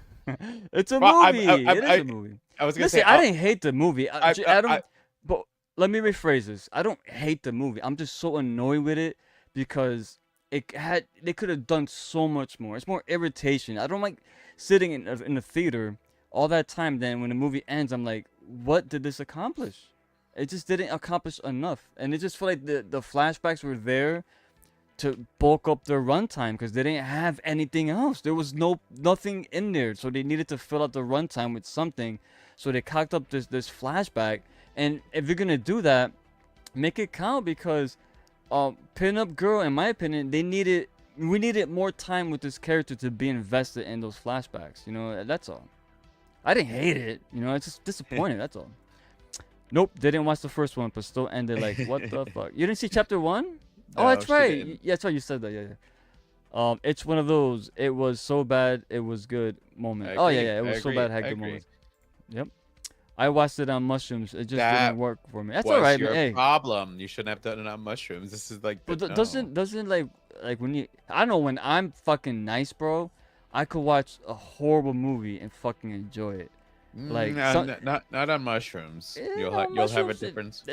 it's a Well, movie. It is a movie. I was gonna Listen, say. I didn't hate the movie, Adam. I- But let me rephrase this. I don't hate the movie. I'm just so annoyed with it because they could have done so much more. It's more irritation. I don't like sitting in the theater all that time. Then when the movie ends, I'm like, what did this accomplish? It just didn't accomplish enough, and it just felt like the flashbacks were there to bulk up their runtime because they didn't have anything else. There was nothing in there, so they needed to fill out the runtime with something. So they cocked up this flashback, and if you're gonna do that, make it count because Pin-Up Girl, in my opinion, we needed more time with this character to be invested in those flashbacks. You know, that's all. I didn't hate it. You know, it's just disappointing. That's all. Nope, didn't watch the first one, but still ended like, what the fuck? You didn't see chapter 1? Oh, No, that's she right. didn't. Yeah, that's right. You said that. Yeah. It's one of those. It was so bad, it was good moment. I Oh yeah, agree, yeah. It I was so agree, bad, it had I good agree. moments. Yep. I watched it on mushrooms. It just That didn't work for me. That's was all right, your man. Hey, problem. You shouldn't have done it on mushrooms. This is like. but no. doesn't like when you? I know when I'm fucking nice, bro. I could watch a horrible movie and fucking enjoy it. Like not on mushrooms. Eh, You'll no, have a mushrooms, difference.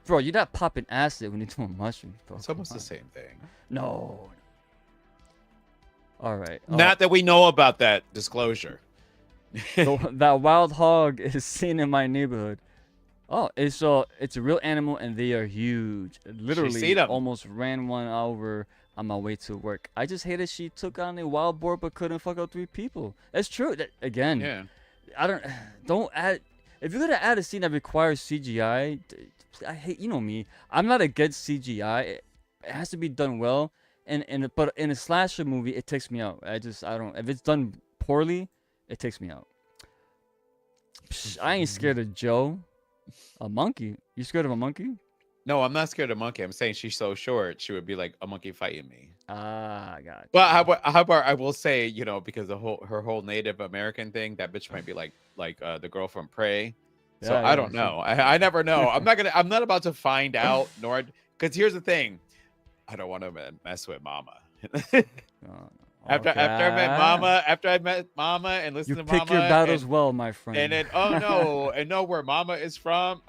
Bro, you're not popping acid when you're doing mushrooms, bro. It's almost Come the on. same thing. No. All right. Not that we know about that disclosure. That wild hog is seen in my neighborhood. Oh, it's a real animal and they are huge. Literally, seen 'em. almost ran one over on my way to work. I just hated she took on a wild boar but couldn't fuck up 3 people. That's true. Again, Yeah. don't add. If you're gonna add a scene that requires CGI, I hate. You know me. I'm not against CGI. It has to be done well. But in a slasher movie, it takes me out. I don't. If it's done poorly, it takes me out. Psh, I ain't scared of Joe. A monkey? You scared of a monkey? No, I'm not scared of monkey. I'm saying she's so short, she would be like a monkey fighting me. Ah, I got it. But how about I will say, because her whole Native American thing, that bitch might be like the girl from Prey, So Yeah, I yeah, don't sure. know. I never know. I'm not about to find out. Nor because here's the thing, I don't want to mess with Mama. After I met Mama and You listened to pick your Mama battles well, my friend. and then oh no, and know where Mama is from.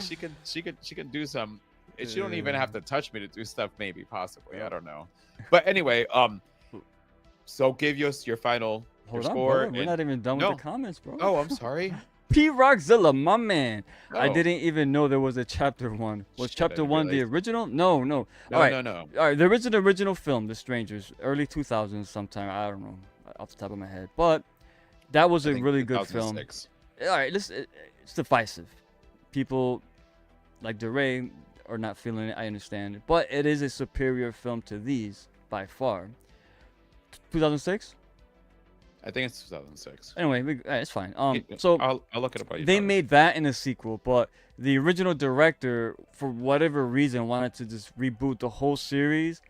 She can do some. She don't even have to touch me to do stuff. Maybe possibly. I don't know. But anyway, so give us your final Hold your on, score. brother. We're not even done No. with the comments, bro. Oh, I'm sorry. P Rockzilla, my man. I Oh. didn't even know there was a chapter 1. Was Shit, I chapter didn't 1 the realize. original? No. No, All right. no. All right, there is an original film, The Strangers, early 2000s sometime. I don't know off the top of my head. But that was I a think really good film. 2006. All right, it's divisive. People like DeRay are not feeling it. I understand. But it is a superior film to these by far. 2006? I think it's 2006. Anyway, it's fine. Yeah, So I'll look it up. While you they talk. made that in a sequel, but the original director, for whatever reason, wanted to just reboot the whole series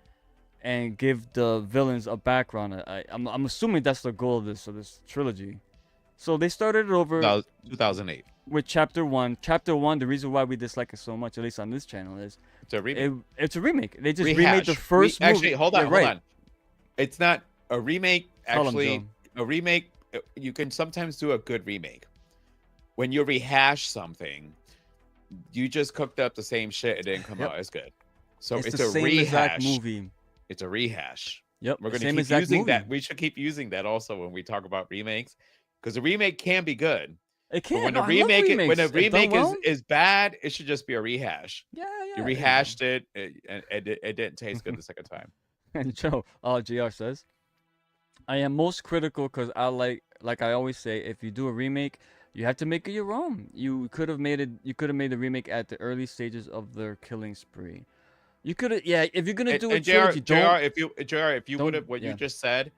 and give the villains a background. I'm assuming that's the goal of this trilogy. So they started it over 2008. with chapter 1. Chapter 1, the reason why we dislike it so much, at least on this channel, is It's a remake. it's a remake. They just remade the Rehash. first movie. Actually, hold on. It's not a remake. Tell 'em, Actually, Joe. a remake. You can sometimes do a good remake. When you rehash something, you just cooked up the same shit. It didn't come Yep. out as good. So It's it's the a same rehash. exact movie. It's a rehash. Yep, We're the gonna same keep exact using movie. that. We should keep using that also when we talk about remakes, because a remake can be good. It But can. when No, a I love remake, remakes. when a If done remake well, is bad, it should just be a rehash. yeah. You there rehashed it, and it didn't taste good the second time. And Joe, JR says, I am most critical because I like I always say, if you do a remake, you have to make it your own. You could have made the remake at the early stages of their killing spree. You could have, yeah. If you're gonna do a And trilogy, JR, if you don't- would have what yeah. you just said,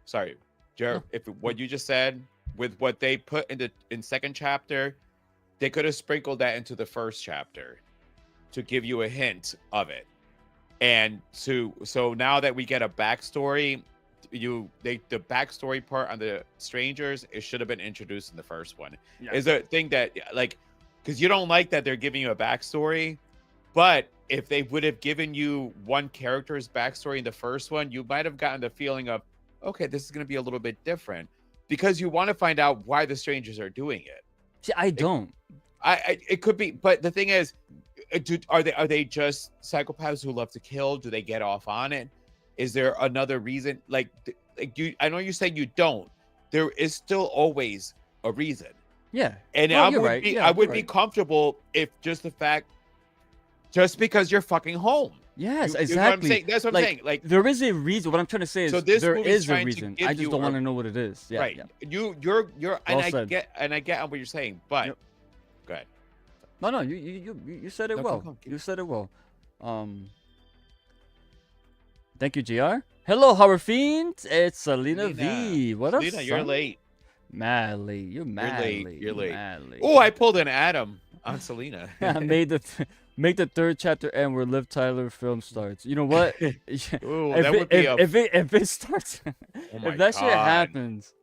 sorry, JR, No. if what you just said with what they put in second chapter, they could have sprinkled that into the first chapter to give you a hint of it. And so now that we get a backstory, the backstory part on the strangers, it should have been introduced in the first one. Yeah. Is a thing that like, because you don't like that they're giving you a backstory, but if they would have given you one character's backstory in the first one, you might have gotten the feeling of, okay, this is going to be a little bit different, because you want to find out why the strangers are doing it. See, I don't. It could be, but the thing is, are they just psychopaths who love to kill? Do they get off on it? Is there another reason? Like you, I know you said you don't. There is still always a reason, Yeah. and No, I you're would right. be, Yeah, I would you're be right. comfortable if just because you're fucking home. Yes, You know what I'm exactly. saying? That's what I'm saying. Like, there is a reason. What I'm trying to say is So this there movie's is a trying to reason. give I just you don't a- want to know what it is. Yeah. right? Yeah. You're, Well and said. I get what you're saying, but Yep. go ahead. No, you said it No, well. come. You said it well. Thank you, GR. Hello, Howard Fiends. It's Selena V. What up, Selena, you're son? late. Mad late. You're mad late. late. You're late. Mad late. Oh, I pulled an Adam on Selena. Make the third chapter end where Liv Tyler film starts. You know what? Ooh, if that it, would be if it starts, Oh my if that shit God. happens,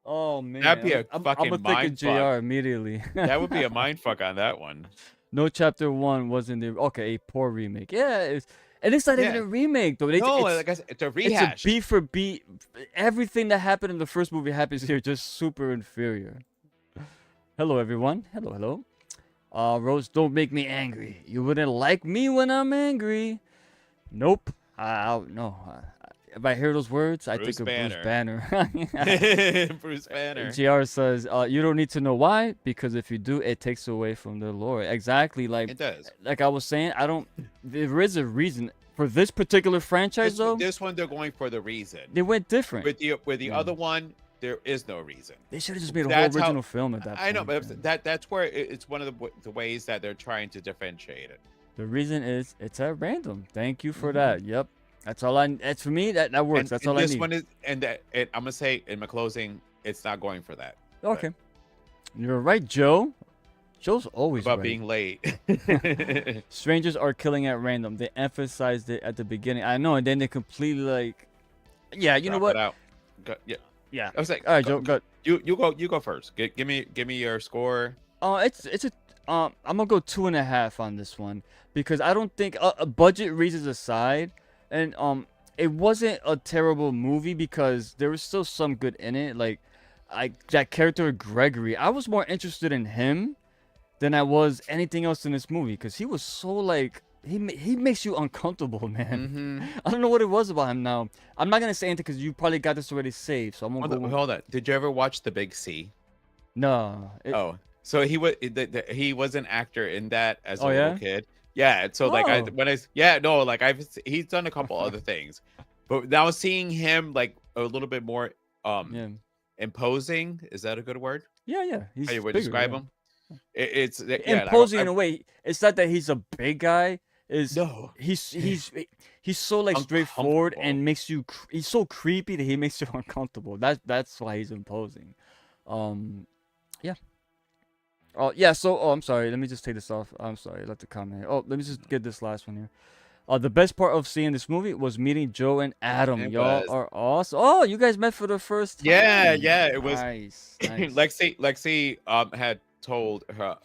oh man, That'd be a I'm fucking gonna think of mind JR fuck. immediately. That would be a mind fuck on that one. No, chapter 1 was in the a poor remake. Yeah, and it's not even Yeah. a remake though. It's, No, it's, like I said, it's a it's rehash. a beat for beat. Everything that happened in the first movie happens here, just super inferior. Hello, everyone. Hello. Rose, don't make me angry. You wouldn't like me when I'm angry. Nope. No. If I hear those words, I Bruce think of Banner. Bruce Banner. Bruce Banner. GR says, you don't need to know why, because if you do, it takes away from the lore. Exactly. It does. Like I was saying, there is a reason for this particular franchise though. This one, they're going for the reason. They went different. With the Yeah. other one, there is no reason. They should have just made a That's whole how- original film at that point. I know, but man. that's where it's one of the ways that they're trying to differentiate it. The reason is it's at random. Thank you for that. Yep. That's all I. That's for me. That works. That's all I this need. one is, and I'm gonna say in my closing, it's not going for that. Okay. You're right, Joe. Joe's always About right. being late. Strangers are killing at random. They emphasized it at the beginning. I know, and then they completely like. Yeah, you know Drop what? it out. Yeah. Yeah. I was like, All right, Joe. Go. You go first. Give me your score. It's a I'm gonna go 2.5 on this one because I don't think budget reasons aside, and it wasn't a terrible movie because there was still some good in it. Like, that character Gregory, I was more interested in him than I was anything else in this movie because he was so like he makes you uncomfortable, man. Mm-hmm. I don't know what it was about him now. I'm not gonna say anything because you probably got this already saved, so I'm gonna go. Hold on. Did you ever watch The Big C? No. Oh, so he was he was an actor in that as a Oh, little yeah? kid. Yeah. So like Oh. like he's done a couple other things, but now seeing him like a little bit more Yeah. imposing, is that a good word? Yeah. He's How you would bigger, describe yeah. him? It's yeah. Imposing in a way. It's not that he's a big guy. Is No. he's so like straightforward Uncomfortable. and makes you. He's so creepy that he makes you uncomfortable. That's why he's imposing. Yeah. Oh yeah. So I'm sorry. Let me just take this off. I'm sorry. I left the comment. Oh, let me just get this last one here. The best part of seeing this movie was meeting Joe and Adam. It Y'all was. are awesome. Oh, you guys met for the first time. Yeah, it was. Nice. Lexi had told her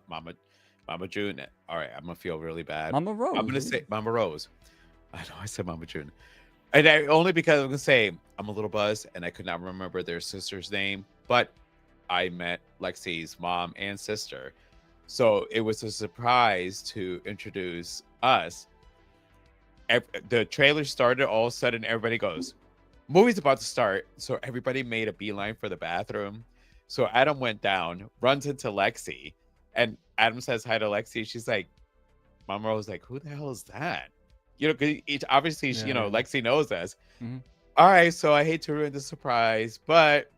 Mama June. All right, I'm gonna feel really bad. Mama Rose. I'm gonna say Mama Rose. I know I said Mama June, and only because I'm gonna say I'm a little buzzed and I could not remember their sister's name, but I met Lexi's mom and sister, so it was a surprise to introduce us. The trailer started, all of a sudden everybody goes, movie's about to start, so everybody made a beeline for the bathroom. So Adam went down, runs into Lexi, and Adam says hi to Lexi. She's like, Mama was like, who the hell is that? You know, 'cause obviously Yeah, you know, yeah. Lexi knows us. Mhm. All right, so I hate to ruin the surprise, but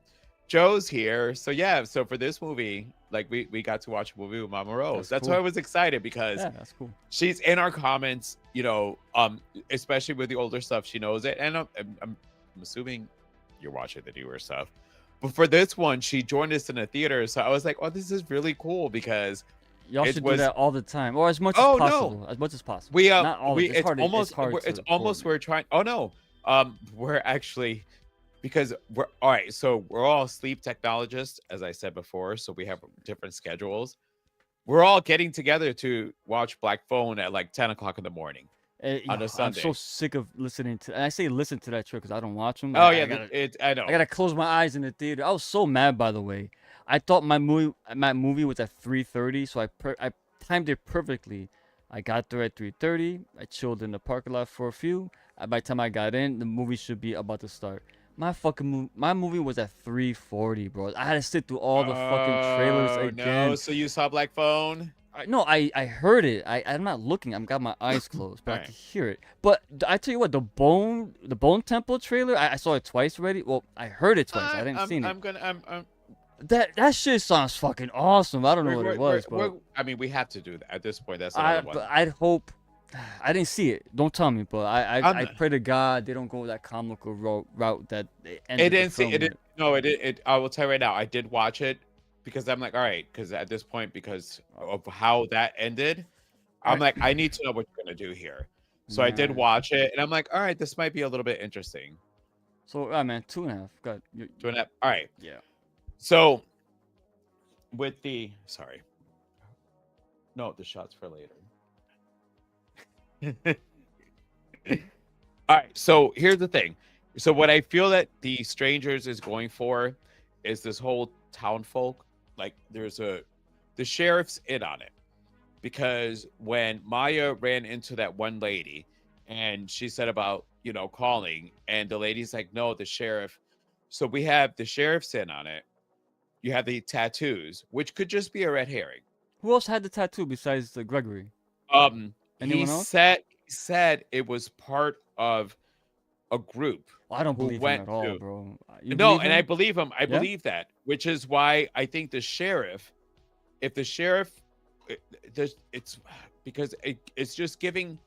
Joe's here. So yeah, so for this movie, like we got to watch a movie with Mama Rose. That's cool. why I was excited, because Yeah, that's cool. she's in our comments, you know, especially with the older stuff, she knows it. And I'm assuming you're watching the newer stuff. But for this one, she joined us in a theater. So I was like, oh, this is really cool, because Y'all it should was- do that all the time, or as much Oh, as no. possible. As much as possible. we Not all. we It's hard to- almost hard it's to almost coordinate. we're trying. Oh no, we're actually, because we're all right. So we're all sleep technologists, as I said before. So we have different schedules. We're all getting together to watch Black Phone at like 10 o'clock in the morning. On a I'm Sunday. so sick of listening to. And I say listen to that show because I don't watch them. Oh I yeah, gotta, I know. I gotta close my eyes in the theater. I was so mad, by the way. I thought my movie was at 3:30, so I timed it perfectly. I got there at 3:30. I chilled in the parking lot for a few. By the time I got in, the movie should be about to start. My movie was at 3:40, bro. I had to sit through all the fucking trailers Oh, again. No, so you saw Black Phone? No, I heard it. I'm not looking. I've got my eyes closed, but I Alright. can hear it. But I tell you what, the Bone Temple trailer, I saw it twice already. Well, I heard it twice. I didn't see it. I'm That shit sounds fucking awesome. I don't know what it was, but I mean, we have to do that at this point. That's another one. I'd hope. I didn't see it. Don't tell me, but I I'm- pray to God they don't go that comical route that they It ended the didn't see film it. with. No, it. I will tell you right now. I did watch it because I'm like, all right, because at this point, because of how that ended, I'm like, I need to know what you're gonna do here. So I did Right. watch it, and I'm like, all right, this might be a little bit interesting. So, man, 2.5. God, Doing that. All right. yeah. So with the no, the shots for later. All right, so here's the thing. So what I feel that the Strangers is going for is this whole town folk. Like the sheriff's in on it, because when Maya ran into that one lady and she said about, you know, calling, and the lady's like, no, the sheriff. So we have the sheriff's in on it. You have the tattoos, which could just be a red herring. Who else had the tattoo besides Gregory? He Anyone else? said it was part of a group. Well, I don't Who believe him went at all, to- bro. You No, believe and I him? believe him. I Yeah? believe that, which is why I think the sheriff, if the sheriff, it's because it's just giving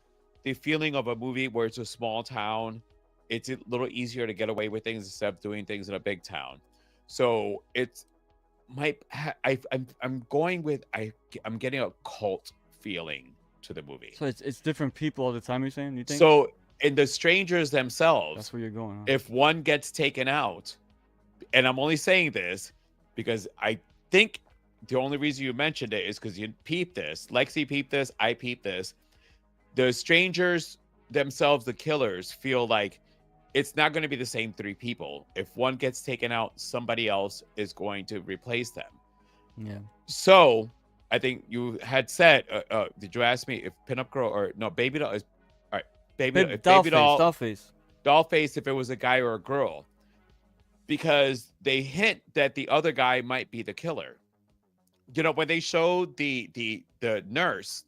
the feeling of a movie where it's a small town. It's a little easier to get away with things instead of doing things in a big town. So it's I'm going with I'm getting a cult feeling to the movie. So it's different people all the time. You're saying? You think? So in the strangers themselves, That's where you're going. Huh? if one gets taken out, and I'm only saying this because I think the only reason you mentioned it is because you peeped this. Lexi peeped this. I peeped this. The strangers themselves, the killers, feel like it's not going to be the same 3 people. If one gets taken out, somebody else is going to replace them. Yeah. So I think you had said, did you ask me if Pinup Girl or no, Baby Doll is, all right, Baby Dollface, if it was a guy or a girl, because they hint that the other guy might be the killer. You know, when they showed the nurse,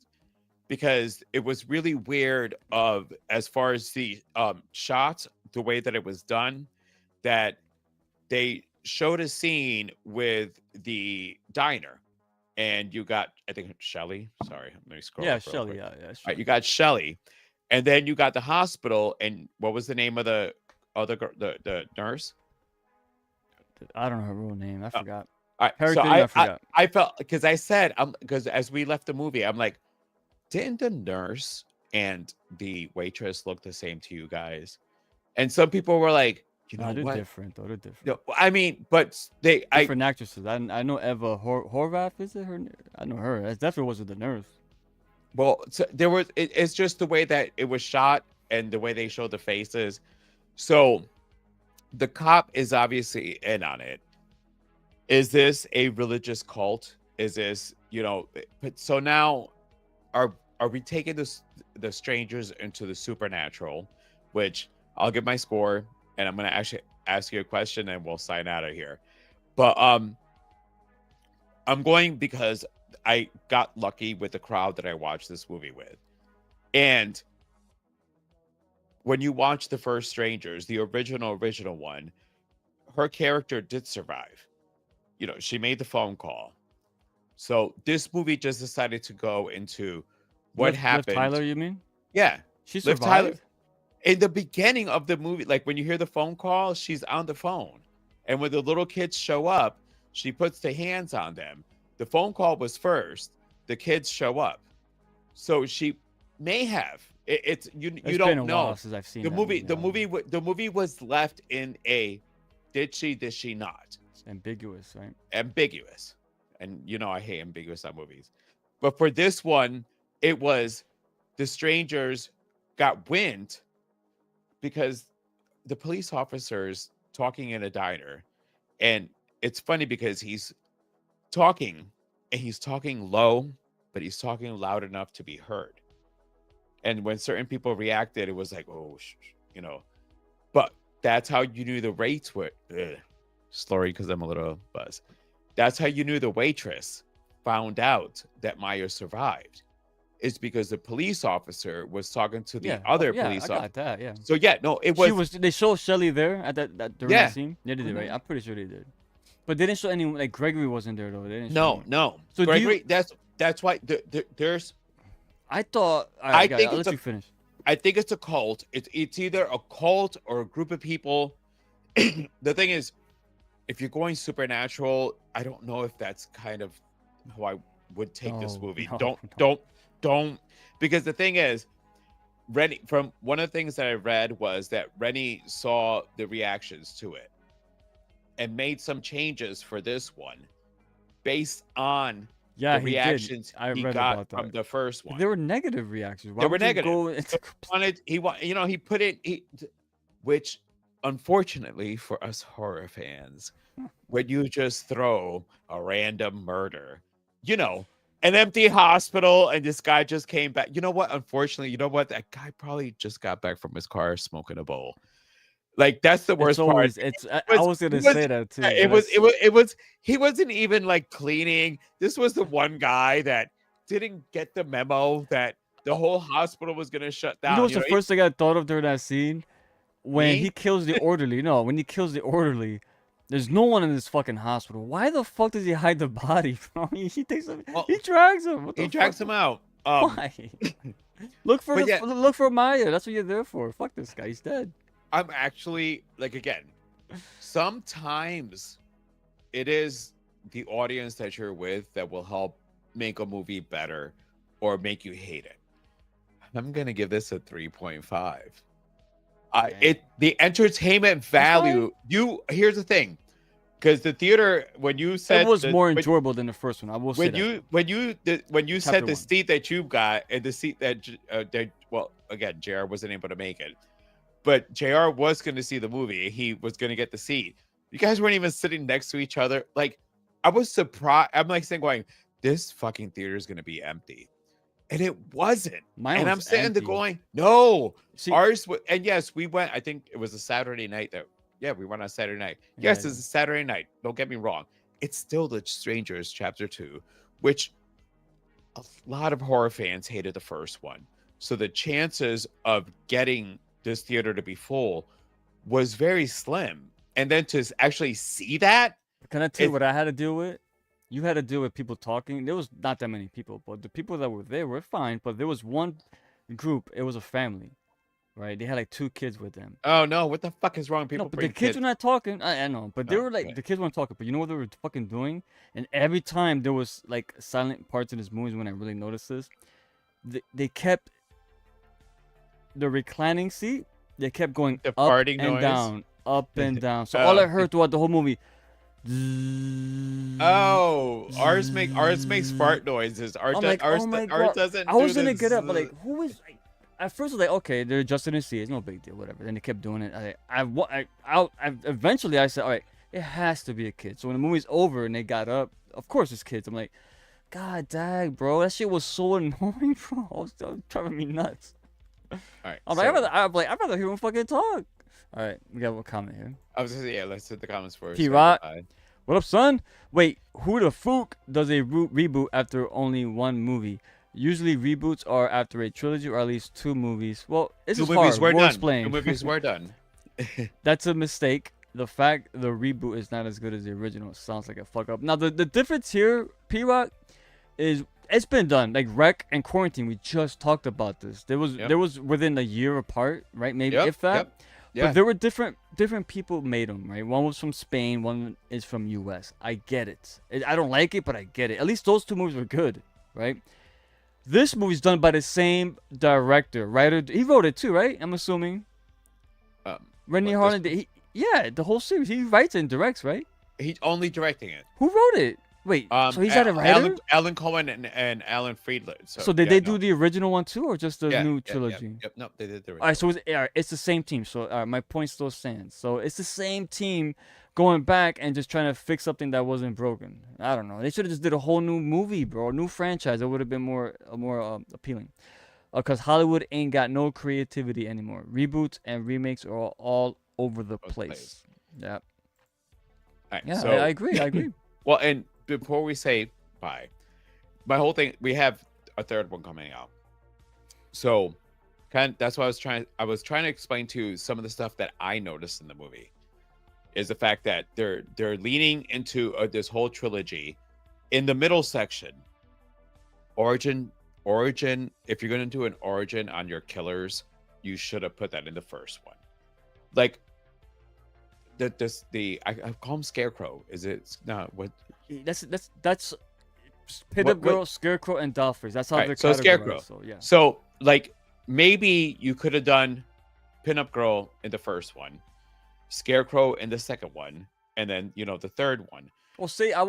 because it was really weird of as far as the shots, the way that it was done, that they showed a scene with the diner, and you got, I think, Shelly. Sorry, let me scroll. Yeah, up real Shelly. quick. Yeah, yeah. All Shelly. right, you got Shelly, and then you got the hospital, and what was the name of the other the nurse? I don't know her real name. I forgot. All right, Harry so Gooding, I forgot. I felt, because I said, because as we left the movie, I'm like, didn't the nurse and the waitress look the same to you guys? And some people were like, you know they're what? different though. They're different. No, I mean, but Different actresses. I know Eva Horvath. Is it her? I know her. That definitely wasn't the nurse. well, so there was. It's just the way that it was shot and the way they showed the faces. So, the cop is obviously in on it. Is this a religious cult? Is this, But so now, are we taking the strangers into the supernatural? Which I'll give my score, and I'm gonna actually ask you a question, and we'll sign out of here. But I'm going because I got lucky with the crowd that I watched this movie with. And when you watch the first Strangers, the original one, her character did survive. She made the phone call. So this movie just decided to go into what happened. Liv Tyler, you mean? Yeah. She Liv survived? Tyler. In the beginning of the movie, like when you hear the phone call, she's on the phone. And when the little kids show up, she puts the hands on them. The phone call was first. The kids show up. So she may have. It's you don't been a know. while since I've seen The that movie. movie. The movie was left in a did she not? It's ambiguous, right? Ambiguous. And I hate ambiguous on movies. But for this one, it was the strangers got wind because the police officer's talking in a diner. And it's funny because he's talking and he's talking low, but he's talking loud enough to be heard. And when certain people reacted, it was like, oh, But that's how you knew the rates were. Sorry, because I'm a little buzzed. That's how you knew the waitress found out that Maya survived. It's because the police officer was talking to the other police officer. I got that, yeah. So it was. They showed Shelly there at that during that scene. They did, right? Mhm. I'm pretty sure they did. But they didn't show anyone. Like Gregory wasn't there though. They didn't show No, him. no. So Gregory, that's why there's. I thought. I think I'll it's let you finish. I think it's a cult. It's either a cult or a group of people. The thing is, if you're going supernatural, I don't know if that's kind of how I would take this movie. Don't, because the thing is, Renny, from one of the things that I read was that Renny saw the reactions to it and made some changes for this one based on the reactions he got from the first one. There were negative reactions. They were negative. He put it, which unfortunately for us horror fans, when you just throw a random murder, an empty hospital, and this guy just came back. You know what? Unfortunately, that guy probably just got back from his car smoking a bowl. Like that's the worst part. I was gonna say that too. He wasn't even like cleaning. This was the one guy that didn't get the memo that the whole hospital was gonna shut down. You know what's the first thing I thought of during that scene? When he kills the orderly. No, when he kills the orderly, there's no one in this fucking hospital. Why the fuck does he hide the body, bro? He takes him. He drags him. He drags him out. Why? Look for Maya. That's what you're there for. Fuck this guy. He's dead. I'm actually again. Sometimes it is the audience that you're with that will help make a movie better or make you hate it. I'm gonna give this a 3.5. The entertainment value. Here's the thing, because the theater when you said It was more when, enjoyable than the first one. I will say that. when you Chapter said the one. seat that you got and the seat that well again JR wasn't able to make it, but JR was going to see the movie. He was going to get the seat. You guys weren't even sitting next to each other. Like I was surprised. I'm like saying going, this fucking theater is going to be empty. And it wasn't. Mine and was I'm sitting there empty. going, no. See- Ours and yes, we went. I think it was a Saturday night that we went on Saturday night. Yes, Yeah, it's a Saturday night. Don't get me wrong. It's still The Strangers Chapter 2, which a lot of horror fans hated the first one. So the chances of getting this theater to be full was very slim. And then to actually see that, Can I tell you It- what I had to deal with? You had to deal with people talking. There was not that many people, but the people that were there were fine. But there was one group. It was a family, right? They had like 2 kids with them. oh no, what the fuck is wrong with people? No, but the bring kids were not talking. I know, but they Oh, were like okay. the kids weren't talking. But you know what they were fucking doing? And every time there was like silent parts in this movie when I really noticed this, they kept the reclining seat. They kept going The up farting and noise? down, up and down. So all I Oh. heard throughout the whole movie. Oh, ours makes fart noises. I'm like, oh my ours God. doesn't. I was do gonna this. get up, but like, who is? Like, at first, I was like, okay, they're adjusting the seat. It's no big deal, whatever. Then they kept doing it. Eventually, I said, all right, it has to be a kid. So when the movie's over and they got up, of course it's kids. I'm like, God dang, bro, that shit was so annoying, bro. I was driving me nuts. All right, I'm like, I'd rather hear him fucking talk. All right, we got one comment here. I was gonna say, yeah. Let's hit the comments first. P-Rock. Bye. What up, son? Wait, who the fuck does a reboot after only one movie? Usually reboots are after a trilogy or at least 2 movies. Well, this is hard. We're We'll done. explain. 2 movies were done. That's a mistake. The fact the reboot is not as good as the original sounds like a fuck up. Now the difference here, P-Rock, is it's been done. Like Rec and Quarantine, we just talked about this. There was within a year apart, right? Maybe if that. Yep. Yeah. But there were different people made them, right? One was from Spain, one is from US. I get it. I don't like it, but I get it. At least those 2 movies were good, right? This movie's done by the same director, writer. He wrote it too, right? I'm assuming. Renny Harlin. Yeah, the whole series. He writes and directs, right? He's only directing it. Who wrote it? Wait, so he's not a writer? Alan Cohen and Alan Friedland. So did they do the original one too, or just the new trilogy? Yep. No, they did the original. All right, so it's the same team. So my point still stands. So it's the same team going back and just trying to fix something that wasn't broken. I don't know. They should have just did a whole new movie, bro. A new franchise. It would have been more appealing. Because Hollywood ain't got no creativity anymore. Reboots and remakes are all over the place. Yeah. All right, Yeah, so, I agree. I agree. Well, and before we say bye, my whole thing, we have a third one coming out. So, that's what I was trying to explain to you some of the stuff that I noticed in the movie. Is the fact that they're leaning into this whole trilogy. In the middle section, origin. If you're gonna do an origin on your killers, you should have put that in the first one. Like I call him Scarecrow. Is it not what? That's Pit-Up Girl, Scarecrow, and Dollface. That's how they're so categorized. Scarecrow. So yeah. So like maybe you could have done Pin-Up Girl in the first one, Scarecrow in the second one, and then the third one. Well, I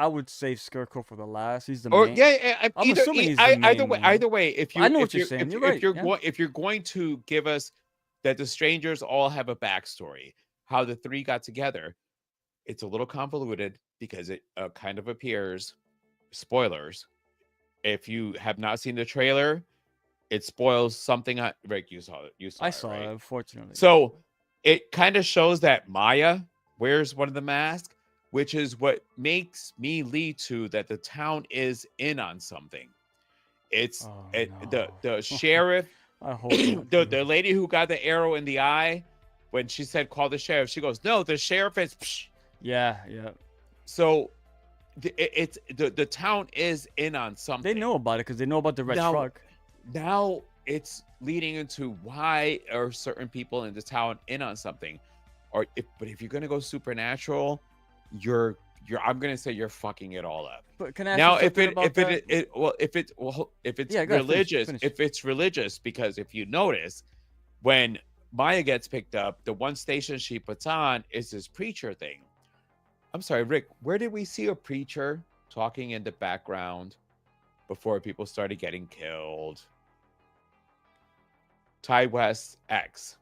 would save Scarecrow for the last. He's the Or main. I'm assuming he's the either main way. one. Either way, if you I know if what you're saying. You're if right, you're yeah. if you're going to give us that the strangers all have a backstory, how the 3 got together, it's a little convoluted because it kind of appears. Spoilers. If you have not seen the trailer, it spoils something. Rick, you saw it. I saw right? it, unfortunately. So it kind of shows that Maya wears one of the masks, which is what makes me lead to that the town is in on something. It's the sheriff, I hope not, dude. the lady who got the arrow in the eye, when she said call the sheriff, she goes, no, the sheriff is. Psh. Yeah. So it's the town is in on something. They know about it because they know about the red Now- truck. Now it's leading into why are certain people in the town in on something, but if you're gonna go supernatural, I'm gonna say you're fucking it all up. But can I ask Now you if something about that? if it's Yeah, go ahead, finish, religious, finish. if it's religious, because if you notice when Maya gets picked up, the one station she puts on is this preacher thing. I'm sorry, Rick, where did we see a preacher talking in the background before people started getting killed? Ty West X,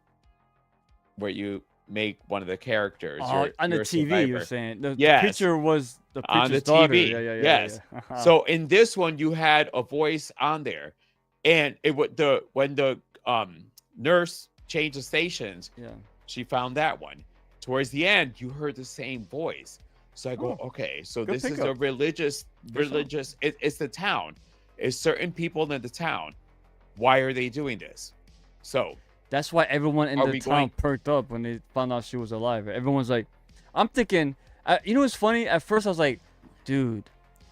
where you make one of the characters. On the you're a TV, survivor. you're saying the Yes. preacher was the On the preacher's daughter. TV. Yeah, Yes. yeah. So in this one, you had a voice on there, and it would when the nurse changed the stations, yeah. she found that one. Towards the end, you heard the same voice. So I go, okay, so Good this is pickup. a religious. It's the town. It's certain people in the town. Why are they doing this? So That's why everyone in Are the we town going- perked up when they found out she was alive. Everyone's like, I'm thinking, you know what's funny? At first I was like, dude,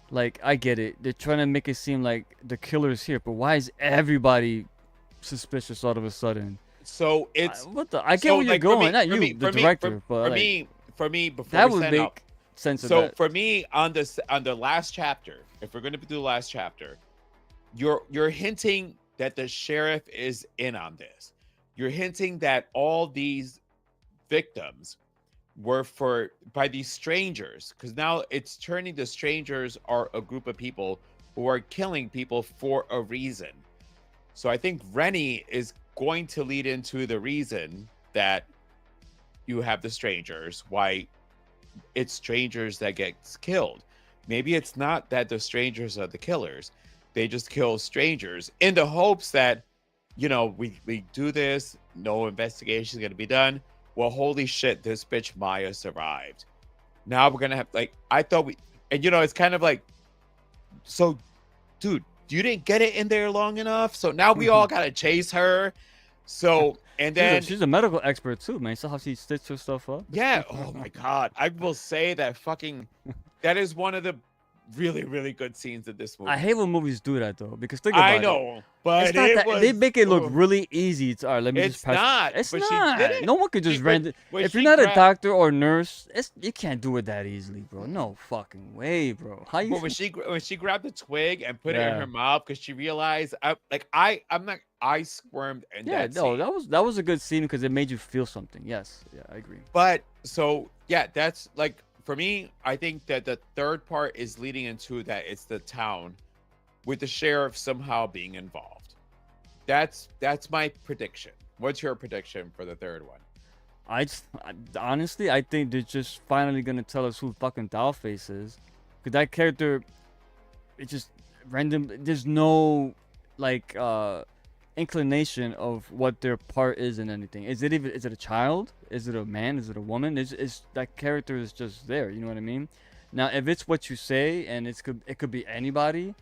like I get it. They're trying to make it seem like the killer's here, but why is everybody suspicious all of a sudden? so it's What the? I get so, where you're like, for going. me- Not for you, me- the for me- director, but for like, me before that we would sign make off, sense of so that. for me on the last chapter, if we're going to do the last chapter, you're hinting that the sheriff is in on this. You're hinting that all these victims were by these strangers, because now it's turning the strangers are a group of people who are killing people for a reason. So I think Renny is going to lead into the reason that you have the strangers, why it's strangers that gets killed. Maybe it's not that the strangers are the killers. They just kill strangers in the hopes that, we do this, no investigation is going to be done. Well, holy shit, this bitch Maya survived. Now we're going to have, I thought it's kind of like, so, dude, you didn't get it in there long enough. So now we all got to chase her. So, and then she's a medical expert too, man. So how she stitched her stuff up? yeah. Oh my God. I will say that that is one of the really, really good scenes of this movie. I hate when movies do that though, because think about it. I know, but It's not that, they make it look oh, really easy. All right, let me It's just pass. not, It's but she not. did it. No one could just She- rent it. when If she you're not a grabbed- doctor or nurse, you can't do it that easily, bro. No fucking way, bro. How you? But when she grabbed the twig and put it in Yeah. her mouth because she realized, I squirmed in Yeah, that no, scene. that was a good scene because it made you feel something. Yes, yeah, I agree. But so yeah, that's like for me. I think that the third part is leading into that it's the town, with the sheriff somehow being involved. That's my prediction. What's your prediction for the third one? Honestly, I think they're just finally gonna tell us who fucking Dollface is, because that character, it's just random. There's no inclination of what their part is in anything. Is it a child? Is it a man? Is it a woman? Is that character is just there? You know what I mean? Now, if it's what you say and it could be anybody,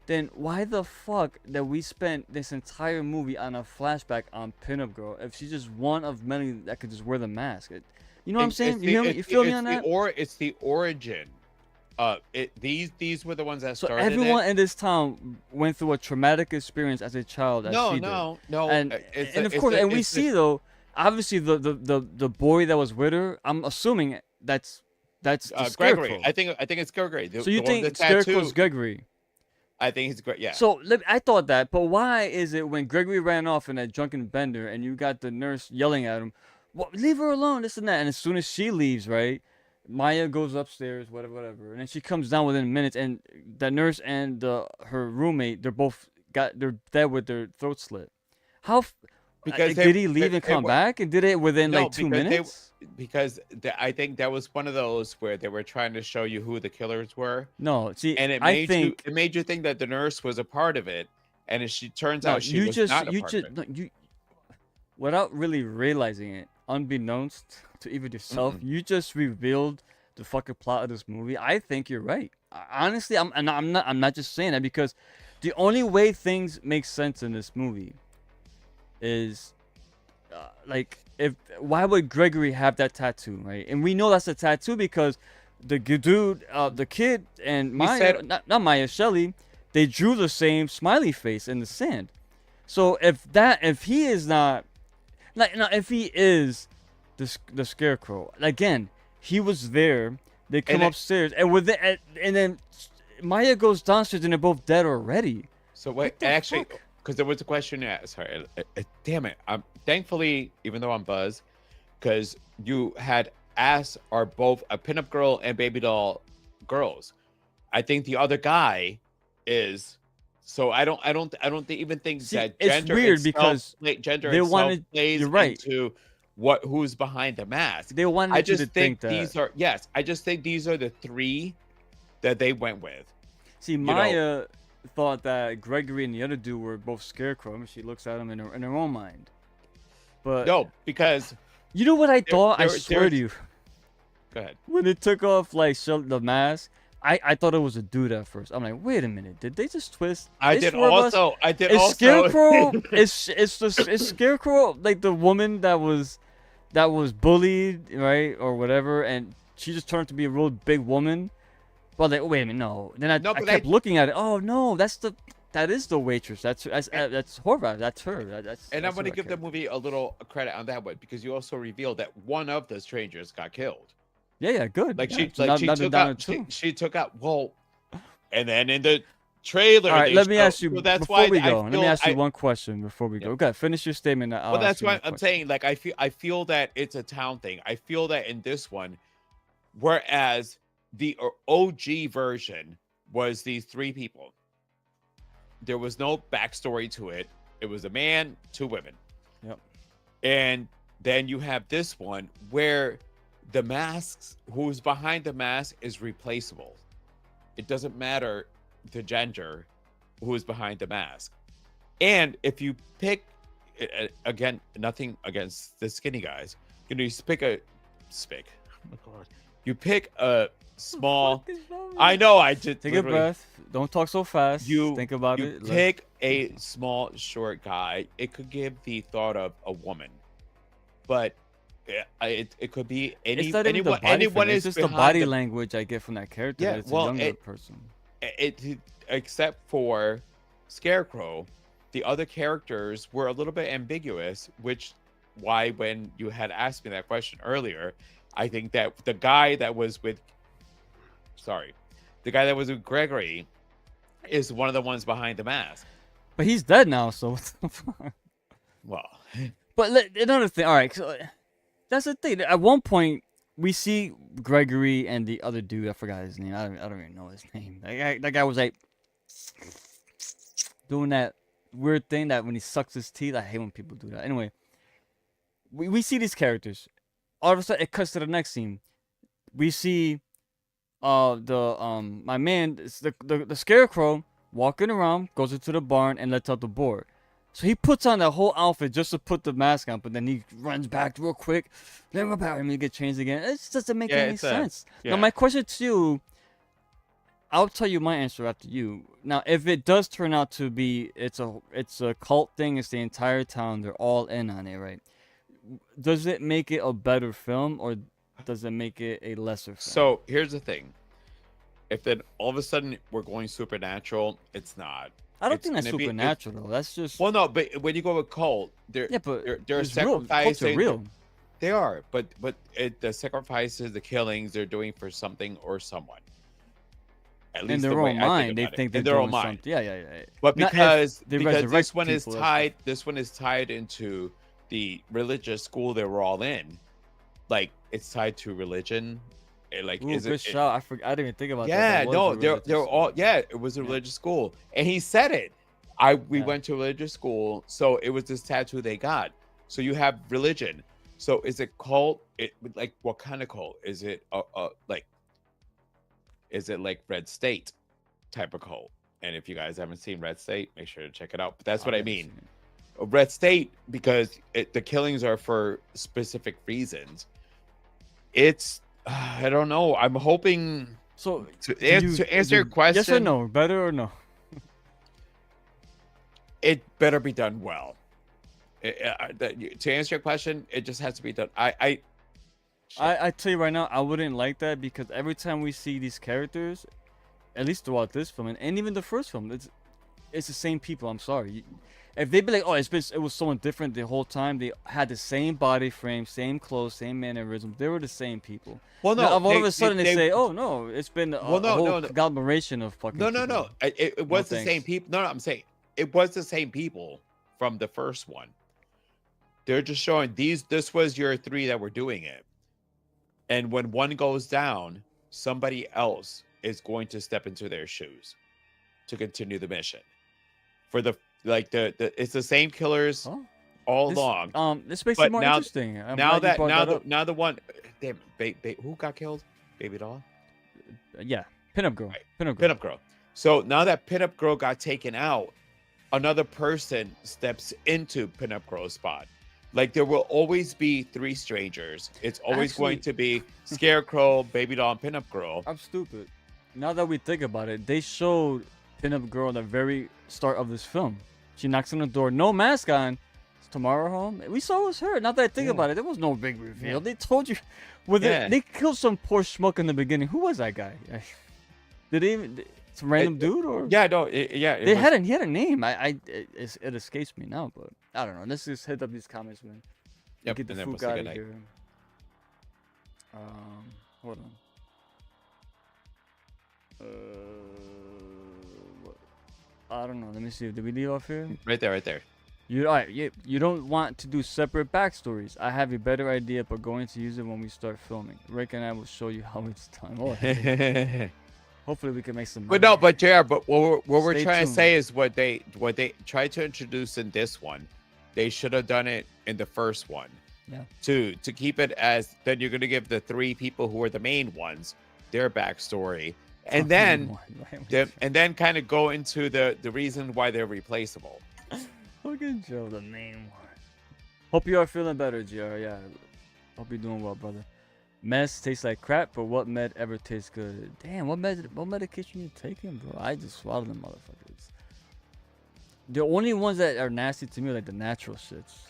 then why the fuck that we spent this entire movie on a flashback on Pinup Girl if she's just one of many that could just wear the mask? You know what I'm saying? You feel me on that? Or it's the origin. These were the ones that So started everyone it. in this town went through a traumatic experience as a child. As she did. No. And of course, and we see though, obviously the boy that was with her. I'm assuming that's the Gregory. Scarecrow. I think it's Gregory. So you think Scarecrow's Gregory? I think he's great. Yeah. So I thought that, but why is it when Gregory ran off in that drunken bender and you got the nurse yelling at him, well, leave her alone, this and that, and as soon as she leaves, right, Maya goes upstairs, whatever, and then she comes down within minutes, and the nurse and her roommate, they're dead with their throat slit. How? Because did he leave and come back, and did it within No, like 2 because minutes? I think that was one of those where they were trying to show you who the killers were, No, see, and I think it made you think that the nurse was a part of it, and she turns no, out she was not a part of it. no, you, without really realizing it, unbeknownst to even yourself, you just revealed the fucking plot of this movie. I think you're right. Honestly, I'm not just saying that because the only way things make sense in this movie is why would Gregory have that tattoo, right? And we know that's a tattoo because the dude, the kid, and Maya, not Maya, Shelley, they drew the same smiley face in the sand. So if he is not, if he is the Scarecrow, again, he was there. They come upstairs, and then Maya goes downstairs, and they're both dead already. So wait, the actually, fuck? because there was a question. Sorry, damn it. Thankfully, even though I'm buzzed, because you had asked, are both a pinup girl and baby doll girls? I think the other guy is. So I don't even think See, that it's gender weird itself, because gender they itself wanted. plays You're right. into who's behind the mask. They wanted I you just to think that. these are I just think these are the three that they went with. See, Maya thought that Gregory and the other dude were both Scarecrow. And she looks at him in her own mind. But No, because you know what I thought? I swear to you. Go ahead. When they took off like the mask, I thought it was a dude at first. I'm like, wait a minute, did they just twist? I did also. Is Scarecrow is Scarecrow like the woman that was bullied, right, or whatever, and she just turned to be a real big woman? But like, wait a minute, no. Then I kept looking at it. Oh no, that is the waitress. That's Horvath. That's her. And I'm going to give the movie a little credit on that one because you also revealed that one of the strangers got killed. Yeah, good. Like yeah, she took out and then in the trailer. All right, let me ask you. So that's before why we go, let me ask you one question before we go. Okay, finish your statement. Well, that's why I'm saying. Like, I feel that it's a town thing. I feel that in this one, whereas the OG version was these three people. There was no backstory to it. It was a man, two women. Yep. And then you have this one where the masks, who's behind the mask is replaceable. It doesn't matter the gender who is behind the mask. And if you pick, again, nothing against the skinny guys, you know, you pick a small, I know I did. Take a breath. Don't talk so fast. Think about you it. Pick a small, short guy. It could give the thought of a woman, but it could be anyone. Anyone is just the body language I get from that character. Yeah, that it's a younger person. Except for Scarecrow, the other characters were a little bit ambiguous, which why when you had asked me that question earlier, I think that the guy that was with Gregory is one of the ones behind the mask. But he's dead now, so well. But another thing, all right, so that's the thing. At one point, we see Gregory and the other dude. I forgot his name. I don't even know his name. That guy was like doing that weird thing that when he sucks his teeth. I hate when people do that. Anyway, we see these characters. All of a sudden, it cuts to the next scene. We see my man, the Scarecrow walking around, goes into the barn and lets out the boar. So he puts on that whole outfit just to put the mask on, but then he runs back real quick. Then we're about him to get changed again. It just doesn't make any sense. Now my question to you, I'll tell you my answer after you. Now, if it does turn out to be it's a cult thing, it's the entire town, they're all in on it, right? Does it make it a better film or does it make it a lesser film? So here's the thing. If then all of a sudden we're going supernatural, it's not. I don't think that's supernatural though. That's just no. But when you go with cult, they're sacrificing. Real. They are, but the sacrifices, the killings, they're doing for something or someone. At least in their own mind, they think they're doing something. Yeah. But because this one is tied into the religious school they were all in, like it's tied to religion. Good shot. I didn't even think about that. Yeah, no, they're all. Yeah, it was a religious school, and he said it. We went to a religious school, so it was this tattoo they got. So you have religion. So is it cult? What kind of cult is it? Is it like Red State type of cult? And if you guys haven't seen Red State, make sure to check it out. But that's what I mean. Red State, because the killings are for specific reasons. It's I don't know. I'm hoping. So to answer your question, yes or no, better or no? It better be done well. To answer your question, it just has to be done. I tell you right now, I wouldn't like that because every time we see these characters, at least throughout this film and even the first film, it's the same people. I'm sorry. If they'd be like, oh, it was someone different the whole time, they had the same body frame, same clothes, same mannerisms, they were the same people. Well, no. Now, all of a sudden they say, oh, no, it's been a whole conglomeration of fucking people. No. It was the same people. No, I'm saying it was the same people from the first one. They're just showing this was your 3 that were doing it. And when one goes down, somebody else is going to step into their shoes to continue the mission. For the it's the same killers all along. This makes But it more now- interesting. I'm Now glad you brought that up. now the one, damn, who got killed? Baby doll. Yeah, pinup girl. Right. Pinup girl. Pinup girl. So now that pinup girl got taken out, another person steps into pinup girl's spot. Like there will always be 3 strangers. It's always going to be Scarecrow, Baby Doll, and Pinup Girl. I'm stupid. Now that we think about it, they showed pinup girl at the very start of this film. She knocks on the door, no mask on. Is Tomorrow home? We saw it was her. Now that I think about it, there was no big reveal. They told you. They killed some poor schmuck in the beginning. Who was that guy? Did he even? Some random dude or? Yeah, no, He had a name. It escapes me now, but I don't know. Let's just hit up these comments, man. Yep, Get the and then fuck we'll say out of goodnight. here. Hold on. What? I don't know. Let me see. Did we leave off here? Right there. You don't want to do separate backstories. I have a better idea, but going to use it when we start filming. Rick and I will show you how it's done. Oh, hopefully we can make some. But no, but JR, but what we're Stay trying to tuned. say is what they tried to introduce in this one, they should have done it in the first one. Yeah. To keep it as then you're gonna give the 3 people who are the main ones their backstory, and then kind of go into the reason why they're replaceable. Look at Joe, the main one. Hope you are feeling better, GR. Yeah. Hope you're doing well, brother. Meds taste like crap, but what med ever tastes good? Damn, what medication you taking, bro? I just swallowed them motherfuckers. The only ones that are nasty to me are like the natural shits.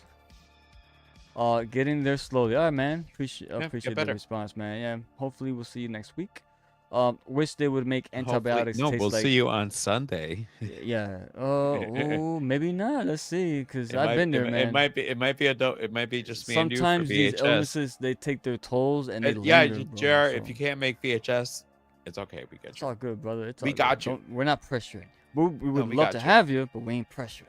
Getting there slowly. All right, man. Appreciate the better. response, man. Yeah. Hopefully we'll see you next week. Wish they would make antibiotics No, taste we'll like. see you on Sunday. Yeah. Oh, maybe not. Let's see, because I've been there, man. It might be just me and you for Sometimes these VHS. illnesses they take their tolls and they Yeah, linger, bro, JR, so if you can't make VHS, it's okay. We get it's you. all good, brother. It's We all got good. you. We're not pressuring. We would we love got to you. have you, but we ain't pressuring.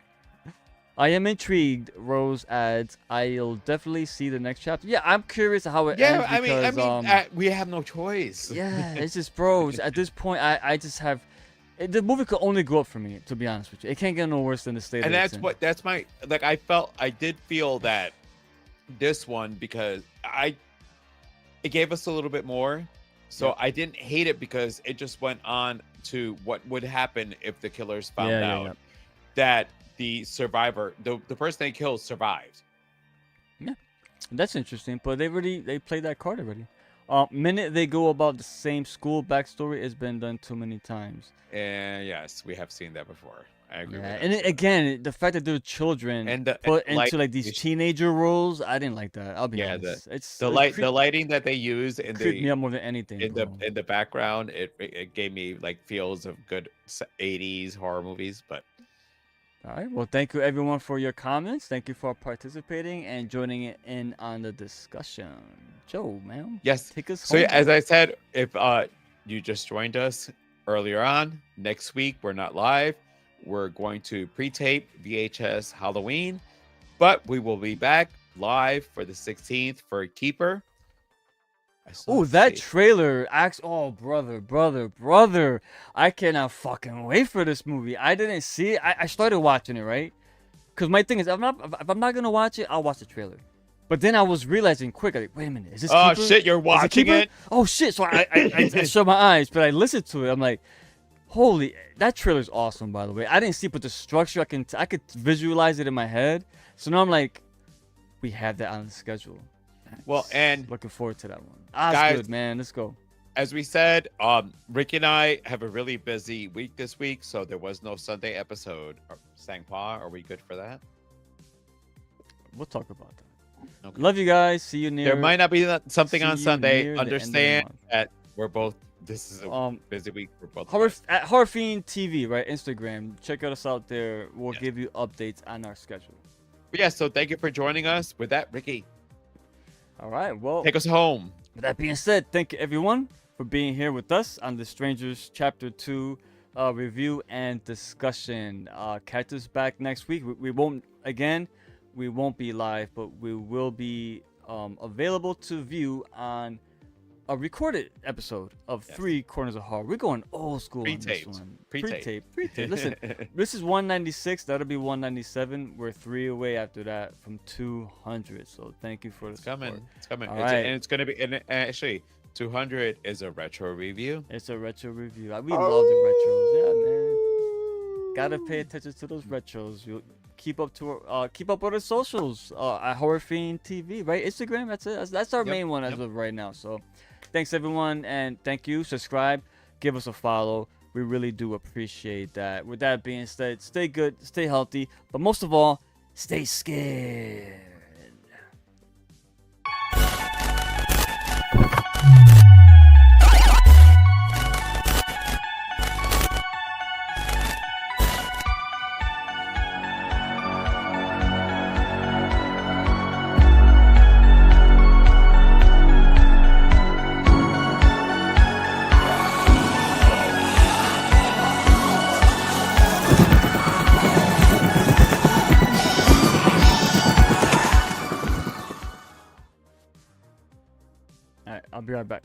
I am intrigued. Rose adds, "I'll definitely see the next chapter." Yeah, I'm curious how it ends. Yeah, Because, we have no choice. yeah, it's just, bro. At this point, I just have. The movie could only go up for me, to be honest with you. It can't get no worse than the state. And that it's in. that's my like. I did feel that this one because it gave us a little bit more, so Yeah. I didn't hate it because it just went on to what would happen if the killers found out that the survivor, the person they killed, survived. That's interesting, but they played that card already. Minute they go about the same school backstory, it's been done too many times. And yes, we have seen that before. I agree. Yeah, with and that. again, the fact that they're children And put and into like these teenager roles, I didn't like that. I'll be Yeah, honest. It's the lighting that they use in creeped me the up more than anything. Bro. in the background, it gave me like feels of good 80s horror movies, but All right. Well, thank you everyone for your comments. Thank you for participating and joining in on the discussion. Joe, man. yes. Take us So home. yeah, as I said, if you just joined us earlier on, next week we're not live. We're going to pre-tape VHS Halloween, but we will be back live for the 16th for Keeper. Oh, that trailer acts. Oh, brother. I cannot fucking wait for this movie. I didn't see it. I started watching it, right? Because my thing is, if I'm not going to watch it, I'll watch the trailer. But then I was realizing quick, like, wait a minute, is this Oh, Keeper? shit, you're Is watching Keeper? it? Oh, shit. So I shut my eyes, but I listened to it. I'm like, holy, that trailer's awesome, by the way. I didn't see it, but the structure, I could visualize it in my head. So now I'm like, we have that on the schedule. Well, and Looking forward to that one. That's guys, good, man. Let's go. as we said, Ricky and I have a really busy week this week, so there was no Sunday episode. Sangpa, are we good for that? We'll talk about that. Okay. Love you guys. See you near. There might not be something see on you Sunday. near the end of the Understand month. that we're both. This is a busy week for both. of us. At Horror Fiend TV, right? Instagram. Check us out there. We'll Yes. give you updates on our schedule. But yeah, so thank you for joining us. With that, Ricky, All right. Well, take us home. with that being said, thank you everyone for being here with us on The Strangers Chapter 2 review and discussion. Catch us back next week. We won't be live, but we will be available to view on a recorded episode of Three Corners of Horror. We're going old school on this Pre-taped. one. Pre-taped. Pre-taped. Listen, this is 196. That'll be 197. We're 3 away after that from 200. So thank you for the support. It's coming. All And right. it's gonna be. And actually, 200 is a retro review. It's a retro review. We love the retros. Yeah, man. Gotta pay attention to those retros. You keep up with our socials. At Horror Fiend TV, right? Instagram. That's it. That's our main one as of right now. So, thanks everyone, and thank you. Subscribe, give us a follow. We really do appreciate that. With that being said, stay good, stay healthy, but most of all, stay scared. All right, I'll be right back.